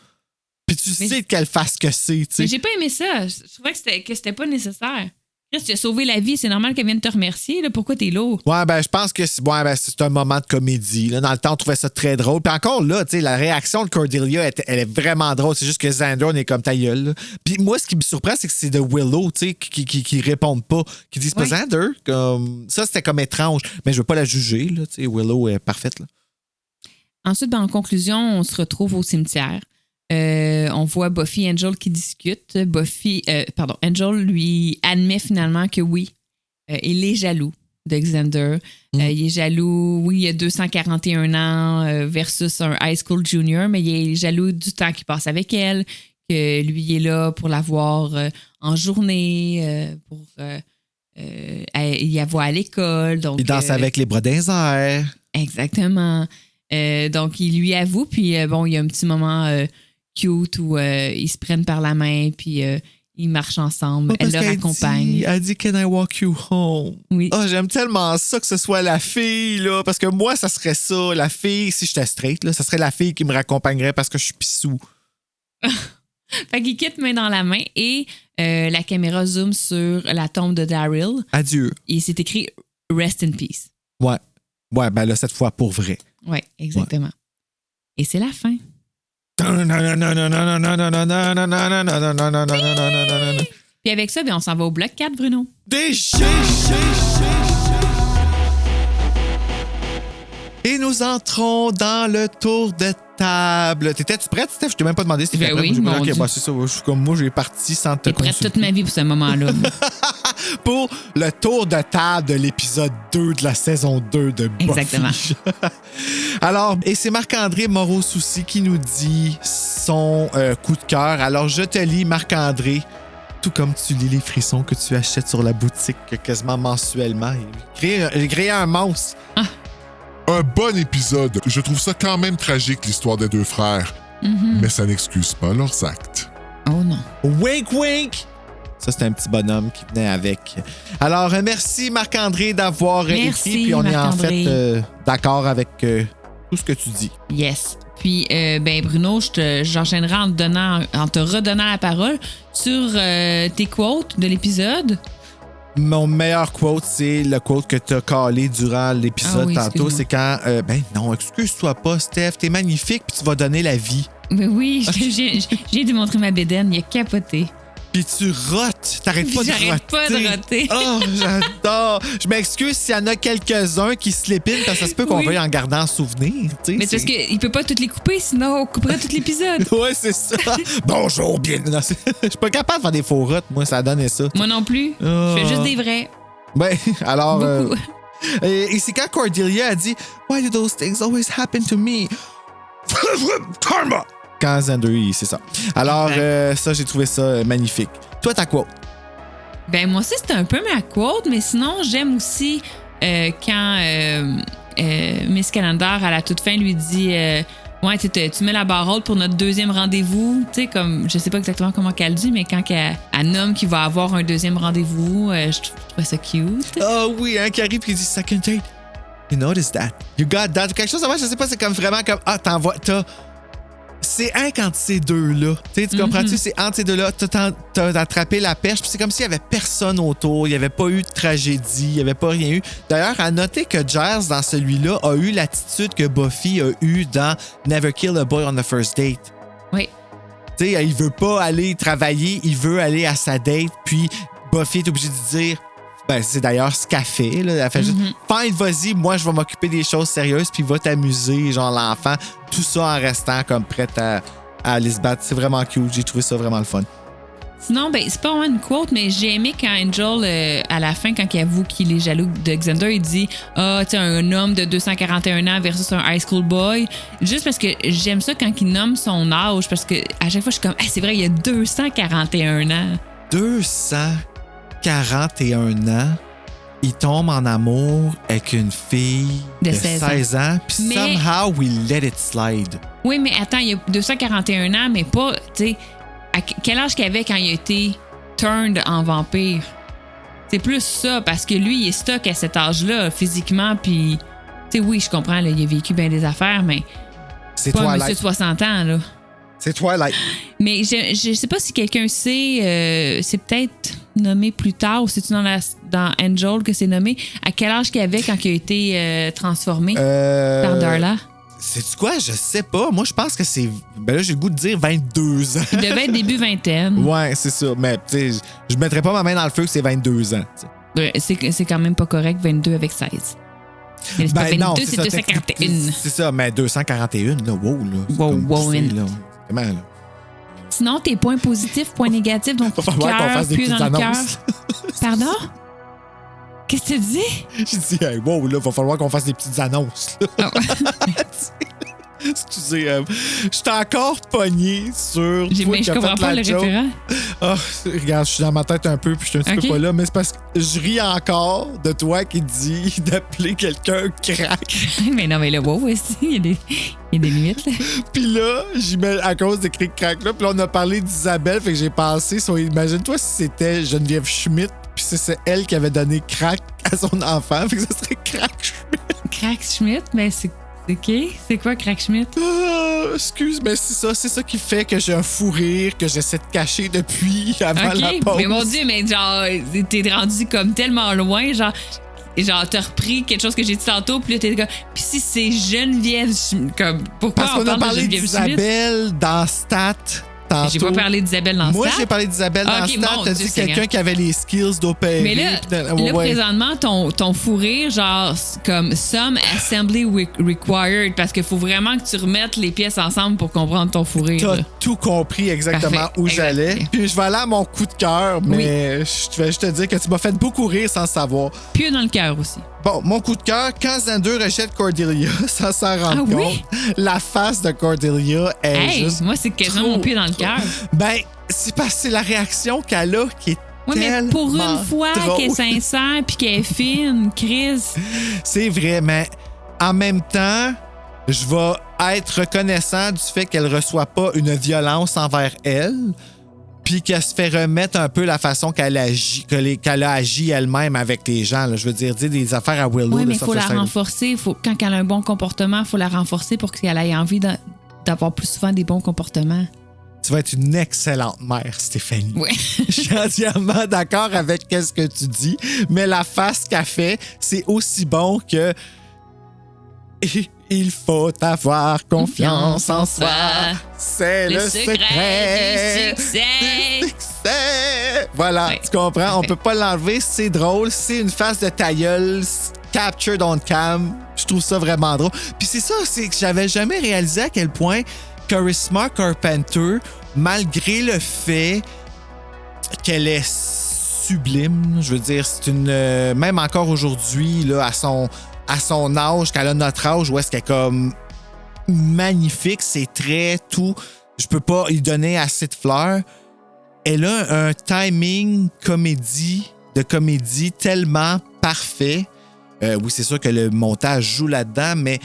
F: Puis tu sais de quelle face que c'est, tu sais.
C: Mais j'ai pas aimé ça. Je trouvais que c'était pas nécessaire. Chris, tu as sauvé la vie, c'est normal qu'elle vienne te remercier. Là. Pourquoi t'es lourd?
F: Ouais, ben, je pense que c'est un moment de comédie. Là. Dans le temps, on trouvait ça très drôle. Puis encore là, tu sais, la réaction de Cordelia, elle est vraiment drôle. C'est juste que Xander, on est comme ta gueule. Là. Puis moi, ce qui me surprend, c'est que c'est de Willow, tu sais, qui répondent pas, qui disent pas Xander. Comme... Ça, c'était comme étrange. Mais je veux pas la juger, là. Tu sais, Willow est parfaite, là.
C: Ensuite, ben, en conclusion, on se retrouve au cimetière. On voit Buffy et Angel qui discutent. Angel lui admet finalement que oui, il est jaloux de Xander. Il est jaloux, oui, il a 241 ans versus un high school junior, mais il est jaloux du temps qu'il passe avec elle, que lui il est là pour la voir en journée, pour il la voit à l'école. Donc,
F: il danse avec les bras dans les airs.
C: Exactement. Donc, il lui avoue, puis il y a un petit moment cute où ils se prennent par la main, puis ils marchent ensemble. Elle leur accompagne.
F: Elle dit « Can I walk you home? »
C: Oui.
F: Oh, j'aime tellement ça que ce soit la fille, là, parce que moi, ça serait ça. La fille, si j'étais straight, là, ça serait la fille qui me raccompagnerait parce que je suis pissou.
C: Fait qu'ils quittent main dans la main et la caméra zoome sur la tombe de Daryl.
F: Adieu.
C: Et c'est écrit « Rest in peace ».
F: Ouais. Ouais, ben là, cette fois, pour vrai.
C: Oui, exactement. Ouais. Et c'est la fin. Puis avec ça, on s'en va au bloc 4, Bruno.
F: Et nous entrons dans le tour de table. T'étais-tu prête, Steph? Je t'ai même pas demandé si t'étais prête.
C: Oui,
F: OK, bah, c'est ça. Je suis comme moi, j'ai parti sans te consulter.
C: J'ai prête toute ma vie pour ce moment-là.
F: Pour le tour de table de l'épisode 2 de la saison 2 de Buffy.
C: Exactement.
F: Alors, et c'est Marc-André Moreau-Soucy qui nous dit son coup de cœur. Alors, je te lis, Marc-André, tout comme tu lis les frissons que tu achètes sur la boutique quasiment mensuellement. Il crée un monstre. Ah.
G: Un bon épisode. Je trouve ça quand même tragique, l'histoire des deux frères. Mm-hmm. Mais ça n'excuse pas leurs actes.
C: Oh non.
F: Wink, wink! Ça, c'est un petit bonhomme qui venait avec. Alors, merci Marc-André d'avoir écrit. Puis on est en fait d'accord avec tout ce que tu dis.
C: Yes. Puis, Bruno, j'enchaînerai en te redonnant la parole sur tes quotes de l'épisode.
F: Mon meilleur quote, c'est le quote que tu as calé durant l'épisode tantôt. C'est quand... non, excuse-toi pas, Steph. T'es magnifique puis tu vas donner la vie.
C: Mais oui, j'ai démontré ma bédaine. Il a capoté.
F: Puis tu rotes. T'arrêtes pas de roter.
C: J'arrête pas de roter.
F: Oh, j'adore. Je m'excuse s'il y en a quelques-uns qui se l'épinent parce que ça se peut qu'on veuille en garder en souvenir.
C: Mais c'est parce qu'il peut pas toutes les couper, sinon on couperait tout l'épisode.
F: Ouais, c'est ça. Bonjour, bien. Je suis pas capable de faire des faux rotes. Moi, ça a donné ça.
C: Moi non plus. Je fais juste des vrais.
F: Ben, alors...
C: Beaucoup.
F: Et c'est quand Cordelia a dit « Why do those things always happen to me? » Karma! Quand Xander, c'est ça. Alors, ça, j'ai trouvé ça magnifique. Toi, ta quote?
C: Ben, moi aussi, c'était un peu ma quote, mais sinon, j'aime aussi quand Miss Calendar, à la toute fin, lui dit ouais, tu mets la barre haute pour notre deuxième rendez-vous. Tu sais, comme, je sais pas exactement comment qu'elle dit, mais quand elle nomme qu'il va avoir un deuxième rendez-vous, je trouve ça cute.
F: Oh oui, hein, qui arrive et dit second date. You noticed that. You got that. Quelque chose, je sais pas, c'est comme vraiment comme, c'est entre ces deux-là. Tu comprends-tu? C'est entre ces deux-là. T'as attrapé la perche. Puis c'est comme s'il n'y avait personne autour. Il n'y avait pas eu de tragédie. Il n'y avait pas rien eu. D'ailleurs, à noter que Giles, dans celui-là, a eu l'attitude que Buffy a eue dans Never Kill a Boy on the First Date.
C: Oui.
F: Tu sais, il veut pas aller travailler. Il veut aller à sa date. Puis Buffy est obligée de dire... Ben, c'est d'ailleurs ce qu'elle fait. Là. Elle fait juste, fine, vas-y, moi, je vais m'occuper des choses sérieuses, puis va t'amuser, genre l'enfant. Tout ça en restant comme prête à aller se battre. C'est vraiment cute. J'ai trouvé ça vraiment le fun.
C: Sinon, ben, c'est pas vraiment une quote, mais j'ai aimé quand Angel, à la fin, quand il avoue qu'il est jaloux de Xander, il dit « Ah, tu sais, un homme de 241 ans versus un high school boy. » Juste parce que j'aime ça quand il nomme son âge, parce que à chaque fois, je suis comme « Ah, c'est vrai, il y a 241 ans. »
F: 241 ans, il tombe en amour avec une fille de 16 ans, puis somehow we let it slide.
C: Oui, mais attends, il y a 241 ans, mais pas, tu sais, à quel âge qu'il avait quand il a été turned en vampire? C'est plus ça, parce que lui, il est stock à cet âge-là, physiquement, puis, tu sais, oui, je comprends, là, il a vécu bien des affaires, mais
F: c'est
C: pas
F: Twilight.
C: un monsieur de 60 ans, là.
F: C'est Twilight.
C: Mais je sais pas si quelqu'un sait, c'est peut-être nommé plus tard, ou c'est-tu dans Angel que c'est nommé, à quel âge qu'il avait quand il a été transformé par Darla?
F: C'est-tu quoi? Je sais pas. Moi, je pense que c'est... Ben là, j'ai le goût de dire 22 ans.
C: Il devait être début vingtaine.
F: Ouais, c'est ça. Mais, tu sais, je mettrais pas ma main dans le feu que c'est 22 ans.
C: Ouais, c'est quand même pas correct, 22 avec 16. Mais c'est pas 22,
F: non,
C: c'est 241.
F: C'est ça, mais 241, là, wow, là.
C: Wow,
F: poussé, là. Comment, là?
C: Sinon, tes points positifs, points négatifs, donc
F: Il va falloir qu'on fasse des
C: pieux
F: petites
C: dans le cœur.
F: annonces.
C: Pardon? Qu'est-ce que tu dis?
F: J'ai dit, hey, wow, là, il va falloir qu'on fasse des petites annonces. Là.
C: Oh.
F: Excusez, je suis encore pogné sur.
C: Je comprends pas le référent.
F: Oh, regarde, je suis dans ma tête un peu, puis je suis un petit peu pas là, mais c'est parce que je ris encore de toi qui dis d'appeler quelqu'un crack.
C: Mais non, mais là, wow, aussi, il y a des limites. Là.
F: Puis là, j'y mets à cause des cris crack là, puis là, on a parlé d'Isabelle, fait que j'ai pensé, imagine-toi si c'était Geneviève Schmidt, puis c'est elle qui avait donné crack à son enfant, fait que ça serait Crack Schmidt.
C: Crack Schmidt, mais c'est OK. C'est quoi, Crack Schmidt?
F: Excuse, mais c'est ça qui fait que j'ai un fou rire que j'essaie de cacher depuis avant la pause.
C: Mais mon Dieu, mais genre, t'es rendu comme tellement loin, genre t'as repris quelque chose que j'ai dit tantôt, puis là, t'es comme... Puis si c'est Geneviève, comme... Pourquoi
F: parce qu'on a parlé d'Isabelle dans Stat tantôt.
C: J'ai pas parlé d'Isabelle dans Stat.
F: Moi, j'ai parlé d'Isabelle dans Stat. T'as dit quelqu'un qui avait les skills d'opérer.
C: Mais là, présentement, ton fou rire, genre, comme some assembly required, parce qu'il faut vraiment que tu remettes les pièces ensemble pour comprendre ton fou rire.
F: T'as tout compris exactement où j'allais. Puis je vais aller à mon coup de cœur, mais je vais juste te dire que tu m'as fait beaucoup rire sans savoir.
C: Pieux dans le cœur aussi.
F: Bon, mon coup de cœur, quand Xander rejette Cordelia, sans s'en rendre compte,
C: oui?
F: la face de Cordelia est juste...
C: Moi, c'est quasiment mon pied dans le cœur.
F: Ben, c'est parce que c'est la réaction qu'elle a qui est tellement
C: mais pour une fois
F: drôle.
C: qu'elle est sincère puis qu'elle est fine, Chris.
F: C'est vrai, mais en même temps, je vais être reconnaissant du fait qu'elle reçoit pas une violence envers elle, puis qu'elle se fait remettre un peu la façon qu'elle agit, qu'elle a agi elle-même avec les gens. Là. Je veux dire des affaires à Willow.
C: Oui, mais il faut la renforcer. Quand elle a un bon comportement, il faut la renforcer pour qu'elle ait envie d'avoir plus souvent des bons comportements.
F: Tu vas être une excellente mère, Stéphanie.
C: Oui.
F: Je suis entièrement d'accord avec ce que tu dis, mais la face qu'elle fait, c'est aussi bon que... Il faut avoir confiance en soi. C'est le secret
C: du succès.
F: Voilà, tu comprends? On peut pas l'enlever. C'est drôle. C'est une face de ta gueule captured on cam. Je trouve ça vraiment drôle. Puis c'est ça, c'est que j'avais jamais réalisé à quel point Charisma Carpenter, malgré le fait qu'elle est sublime, je veux dire, c'est une... même encore aujourd'hui, là, à son âge, qu'elle a notre âge, où est-ce qu'elle est comme magnifique, ses traits, tout. Je peux pas lui donner assez de fleurs. Elle a un timing de comédie tellement parfait. Oui, c'est sûr que le montage joue là-dedans, mais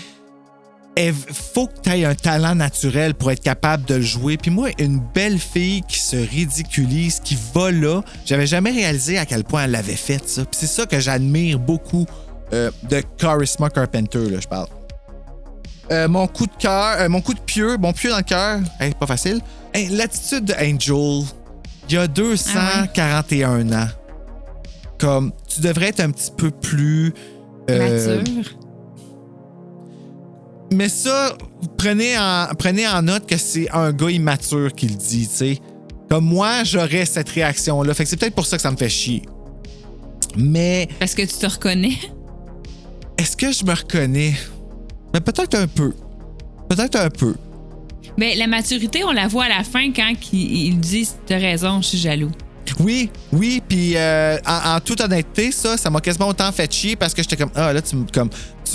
F: il faut que tu aies un talent naturel pour être capable de le jouer. Puis moi, une belle fille qui se ridiculise, qui va là, j'avais jamais réalisé à quel point elle l'avait fait, ça. Puis c'est ça que j'admire beaucoup de Charisma Carpenter, là, je parle. Mon coup de cœur, mon coup de pieux, mon pieux dans le cœur, pas facile. L'attitude de Angel, il y a 241 ans. Comme, tu devrais être un petit peu plus...
C: mature.
F: Mais ça, prenez en note que c'est un gars immature qui le dit, tu sais. Comme moi, j'aurais cette réaction-là. Fait que c'est peut-être pour ça que ça me fait chier. Mais...
C: Parce que tu te reconnais?
F: Est-ce que je me reconnais? Mais peut-être un peu. Peut-être un peu.
C: Mais la maturité, on la voit à la fin quand il dit « T'as raison, je suis jaloux ».
F: Oui, puis en toute honnêteté, ça m'a quasiment autant fait chier parce que j'étais comme, là, tu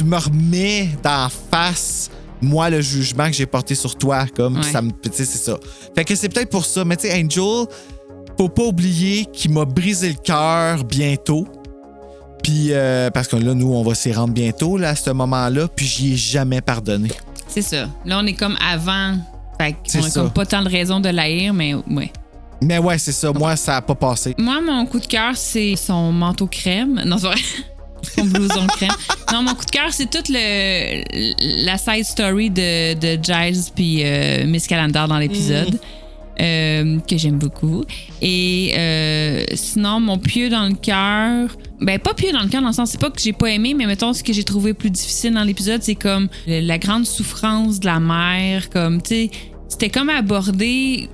F: me remets d'en face, moi, le jugement que j'ai porté sur toi, comme, ça me, tu sais, c'est ça. Fait que c'est peut-être pour ça, mais tu sais, Angel, faut pas oublier qu'il m'a brisé le cœur bientôt. Puis, parce que là, nous, on va s'y rendre bientôt, là, à ce moment-là, puis j'y ai jamais pardonné.
C: C'est ça. Là, on est comme avant. Fait qu'on a comme pas tant de raisons de l'haïr, mais ouais.
F: Mais ouais, c'est ça. Moi, ça a pas passé.
C: Moi, mon coup de cœur, c'est son manteau crème. Non, c'est vrai. Son blouson crème. Non, mon coup de cœur, c'est toute la side story de Giles puis Miss Calendar dans l'épisode. Que j'aime beaucoup. Et sinon, mon pieux dans le cœur... Ben, pas pieux dans le cœur, dans le sens, c'est pas que j'ai pas aimé, mais mettons, ce que j'ai trouvé plus difficile dans l'épisode, c'est comme la grande souffrance de la mère. Comme, tu sais, c'était comme abordé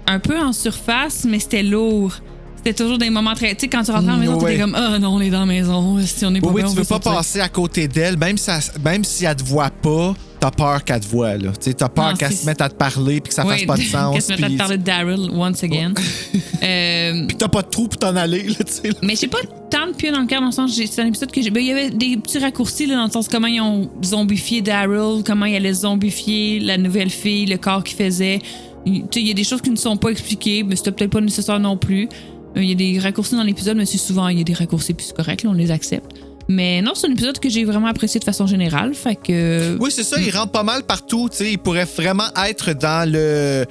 C: un peu en surface, mais c'était lourre. C'était toujours des moments très... Tu sais, quand tu rentres à la maison, t'étais comme « Ah non, on est dans la maison. Si on est pas bien,
F: tu veux pas passer à côté d'elle. Même si elle te voit pas, t'as peur qu'elle te voie, là. Tu sais, t'as peur qu'elle se mette à te parler puis que ça fasse pas de sens.
C: Qu'elle se mette à te parler de Daryl once again.
F: Puis t'as pas de trou pour t'en aller, là, tu sais.
C: Mais j'ai pas tant de pieds dans le cœur dans le sens, c'est un épisode que j'ai. Ben, il y avait des petits raccourcis, là, dans le sens comment ils ont zombifié Daryl, comment ils allaient zombifier la nouvelle fille, le corps qu'il faisait. Il y a des choses qui ne sont pas expliquées, mais c'était peut-être pas nécessaire non plus. Il y a des raccourcis dans l'épisode, mais c'est souvent, il y a des raccourcis, puis c'est correct, là, on les accepte. Mais non, c'est un épisode que j'ai vraiment apprécié de façon générale, fait que...
F: Oui, c'est ça, il rentre pas mal partout, tu sais. Il pourrait vraiment être dans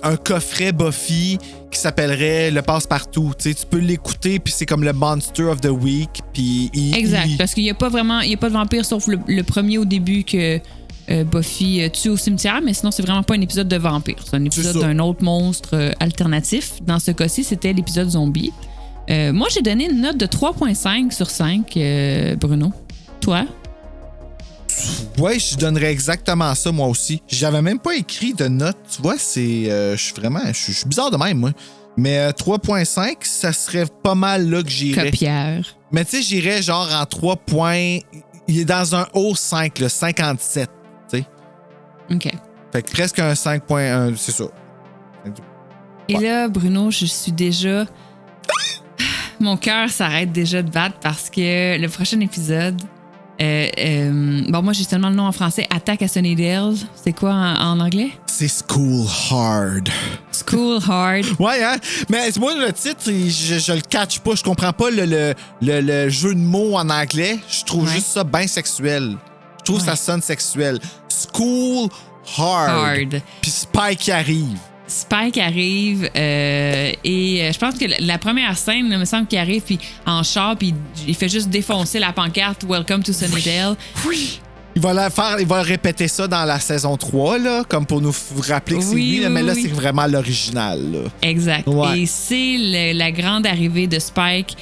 F: un coffret Buffy qui s'appellerait Le Passe-Partout. Tu sais, tu peux l'écouter, puis c'est comme le Monster of the Week, puis...
C: Exact, parce qu'il n'y a pas vraiment... Il n'y a pas de vampire, sauf le premier au début que... Buffy tue au cimetière, mais sinon, c'est vraiment pas un épisode de vampire. C'est un épisode d'un autre monstre alternatif. Dans ce cas-ci, c'était l'épisode zombie. Moi, j'ai donné une note de 3,5 sur 5, Bruno. Toi?
F: Ouais, je donnerais exactement ça, moi aussi. J'avais même pas écrit de note. Tu vois, c'est... je suis bizarre de même, moi. Mais 3,5, ça serait pas mal là que j'irais.
C: Copieur.
F: Mais tu sais, j'irais genre en 3 points... Il est dans un haut 5, le 57. T'sais.
C: OK.
F: Fait que presque un 5.1, c'est ça.
C: Et là, Bruno, je suis déjà... Mon cœur s'arrête déjà de battre parce que le prochain épisode... bon, moi, j'ai seulement le nom en français. Attaque à Sunnydale. C'est quoi en anglais?
F: C'est School Hard.
C: School Hard.
F: Ouais, hein? Mais moi, le titre, je le catch pas. Je comprends pas le jeu de mots en anglais. Je trouve juste ça bien sexuel. Je trouve que ça sonne sexuel. School Hard. Puis Spike arrive.
C: Spike arrive et je pense que la première scène, il me semble qu'il arrive puis en char puis il fait juste défoncer la pancarte Welcome to Sunnydale.
F: Oui. Il va répéter ça dans la saison 3, là, comme pour nous rappeler que c'est lui, là, mais là, c'est vraiment l'original. Là.
C: Exact. Ouais. Et c'est la grande arrivée de Spike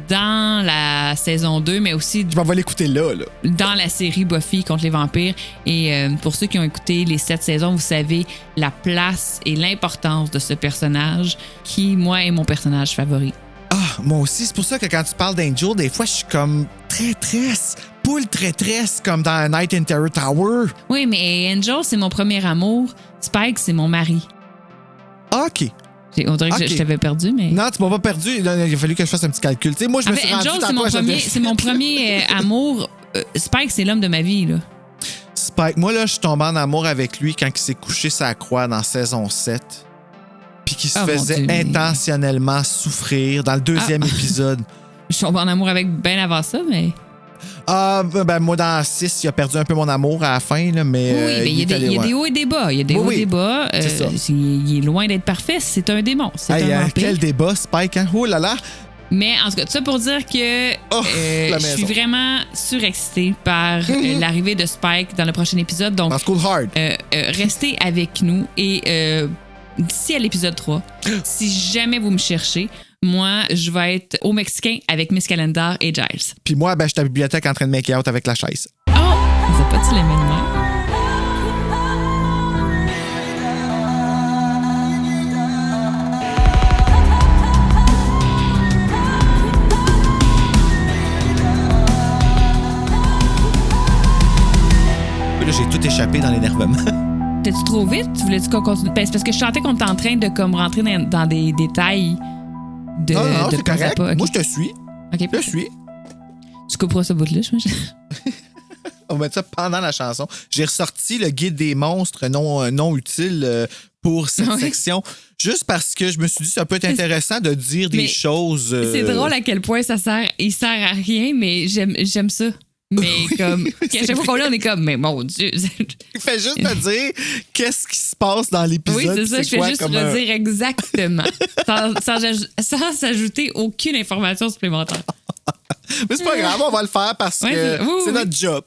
C: dans la saison 2, mais aussi...
F: Je vais l'écouter là.
C: Dans la série Buffy contre les vampires. Et pour ceux qui ont écouté les 7 saisons, vous savez la place et l'importance de ce personnage qui, moi, est mon personnage favori.
F: Ah, moi aussi. C'est pour ça que quand tu parles d'Angel, des fois, je suis comme traîtresse. Poule traîtresse, comme dans Night in Terror Tower.
C: Oui, mais Angel, c'est mon premier amour. Spike, c'est mon mari.
F: OK.
C: On dirait que je t'avais perdu, mais...
F: Non, tu m'as pas perdu. Il a fallu que je fasse un petit calcul. Tu sais, moi, je me suis rendu
C: Angel, c'est mon premier amour. Spike, c'est l'homme de ma vie, là.
F: Spike, moi, là, je suis tombé en amour avec lui quand il s'est couché sa croix dans saison 7. Puis qu'il se faisait intentionnellement souffrir dans le deuxième épisode.
C: Je suis tombé en amour avec bien avant ça, mais...
F: Ah, ben moi, dans 6, il a perdu un peu mon amour à la fin, là, mais...
C: Oui, mais il y a des hauts et des bas. Il y a des hauts et des bas.
F: C'est ça.
C: Il est loin d'être parfait. C'est un démon. C'est un vampire.
F: Quel débat, Spike, hein? Oh là là!
C: Mais en tout cas, tout ça pour dire que je suis vraiment surexcitée par l'arrivée de Spike dans le prochain épisode. Donc,
F: dans School Hard.
C: Restez avec nous et d'ici à l'épisode 3, si jamais vous me cherchez, moi, je vais être au Mexicain avec Miss Calendar et Giles.
F: Puis moi, je suis à la bibliothèque en train de make out avec la chaise.
C: Oh! Vous n'avez pas-tu les mêmes mains?
F: Là, j'ai tout échappé dans l'énervement.
C: T'es-tu trop vite? Tu voulais-tu qu'on continue? C'est parce que je sentais qu'on était en train de comme rentrer dans des détails de...
F: Non, c'est correct.
C: Okay.
F: Moi, je te suis.
C: OK.
F: Je te suis.
C: Tu couperas ce bout-là, je m'imagine.
F: On va mettre ça pendant la chanson. J'ai ressorti le guide des monstres non utiles pour cette section, juste parce que je me suis dit que ça peut être intéressant de dire des choses...
C: C'est drôle à quel point il sert à rien, mais j'aime ça. Mais comme, à chaque fois qu'on l'a, on est comme, mais mon Dieu.
F: Il fait juste te dire qu'est-ce qui se passe dans l'épisode.
C: Oui, c'est ça, je fais juste redire exactement, sans ajouter aucune information supplémentaire.
F: Mais c'est pas grave, on va le faire parce que c'est notre job.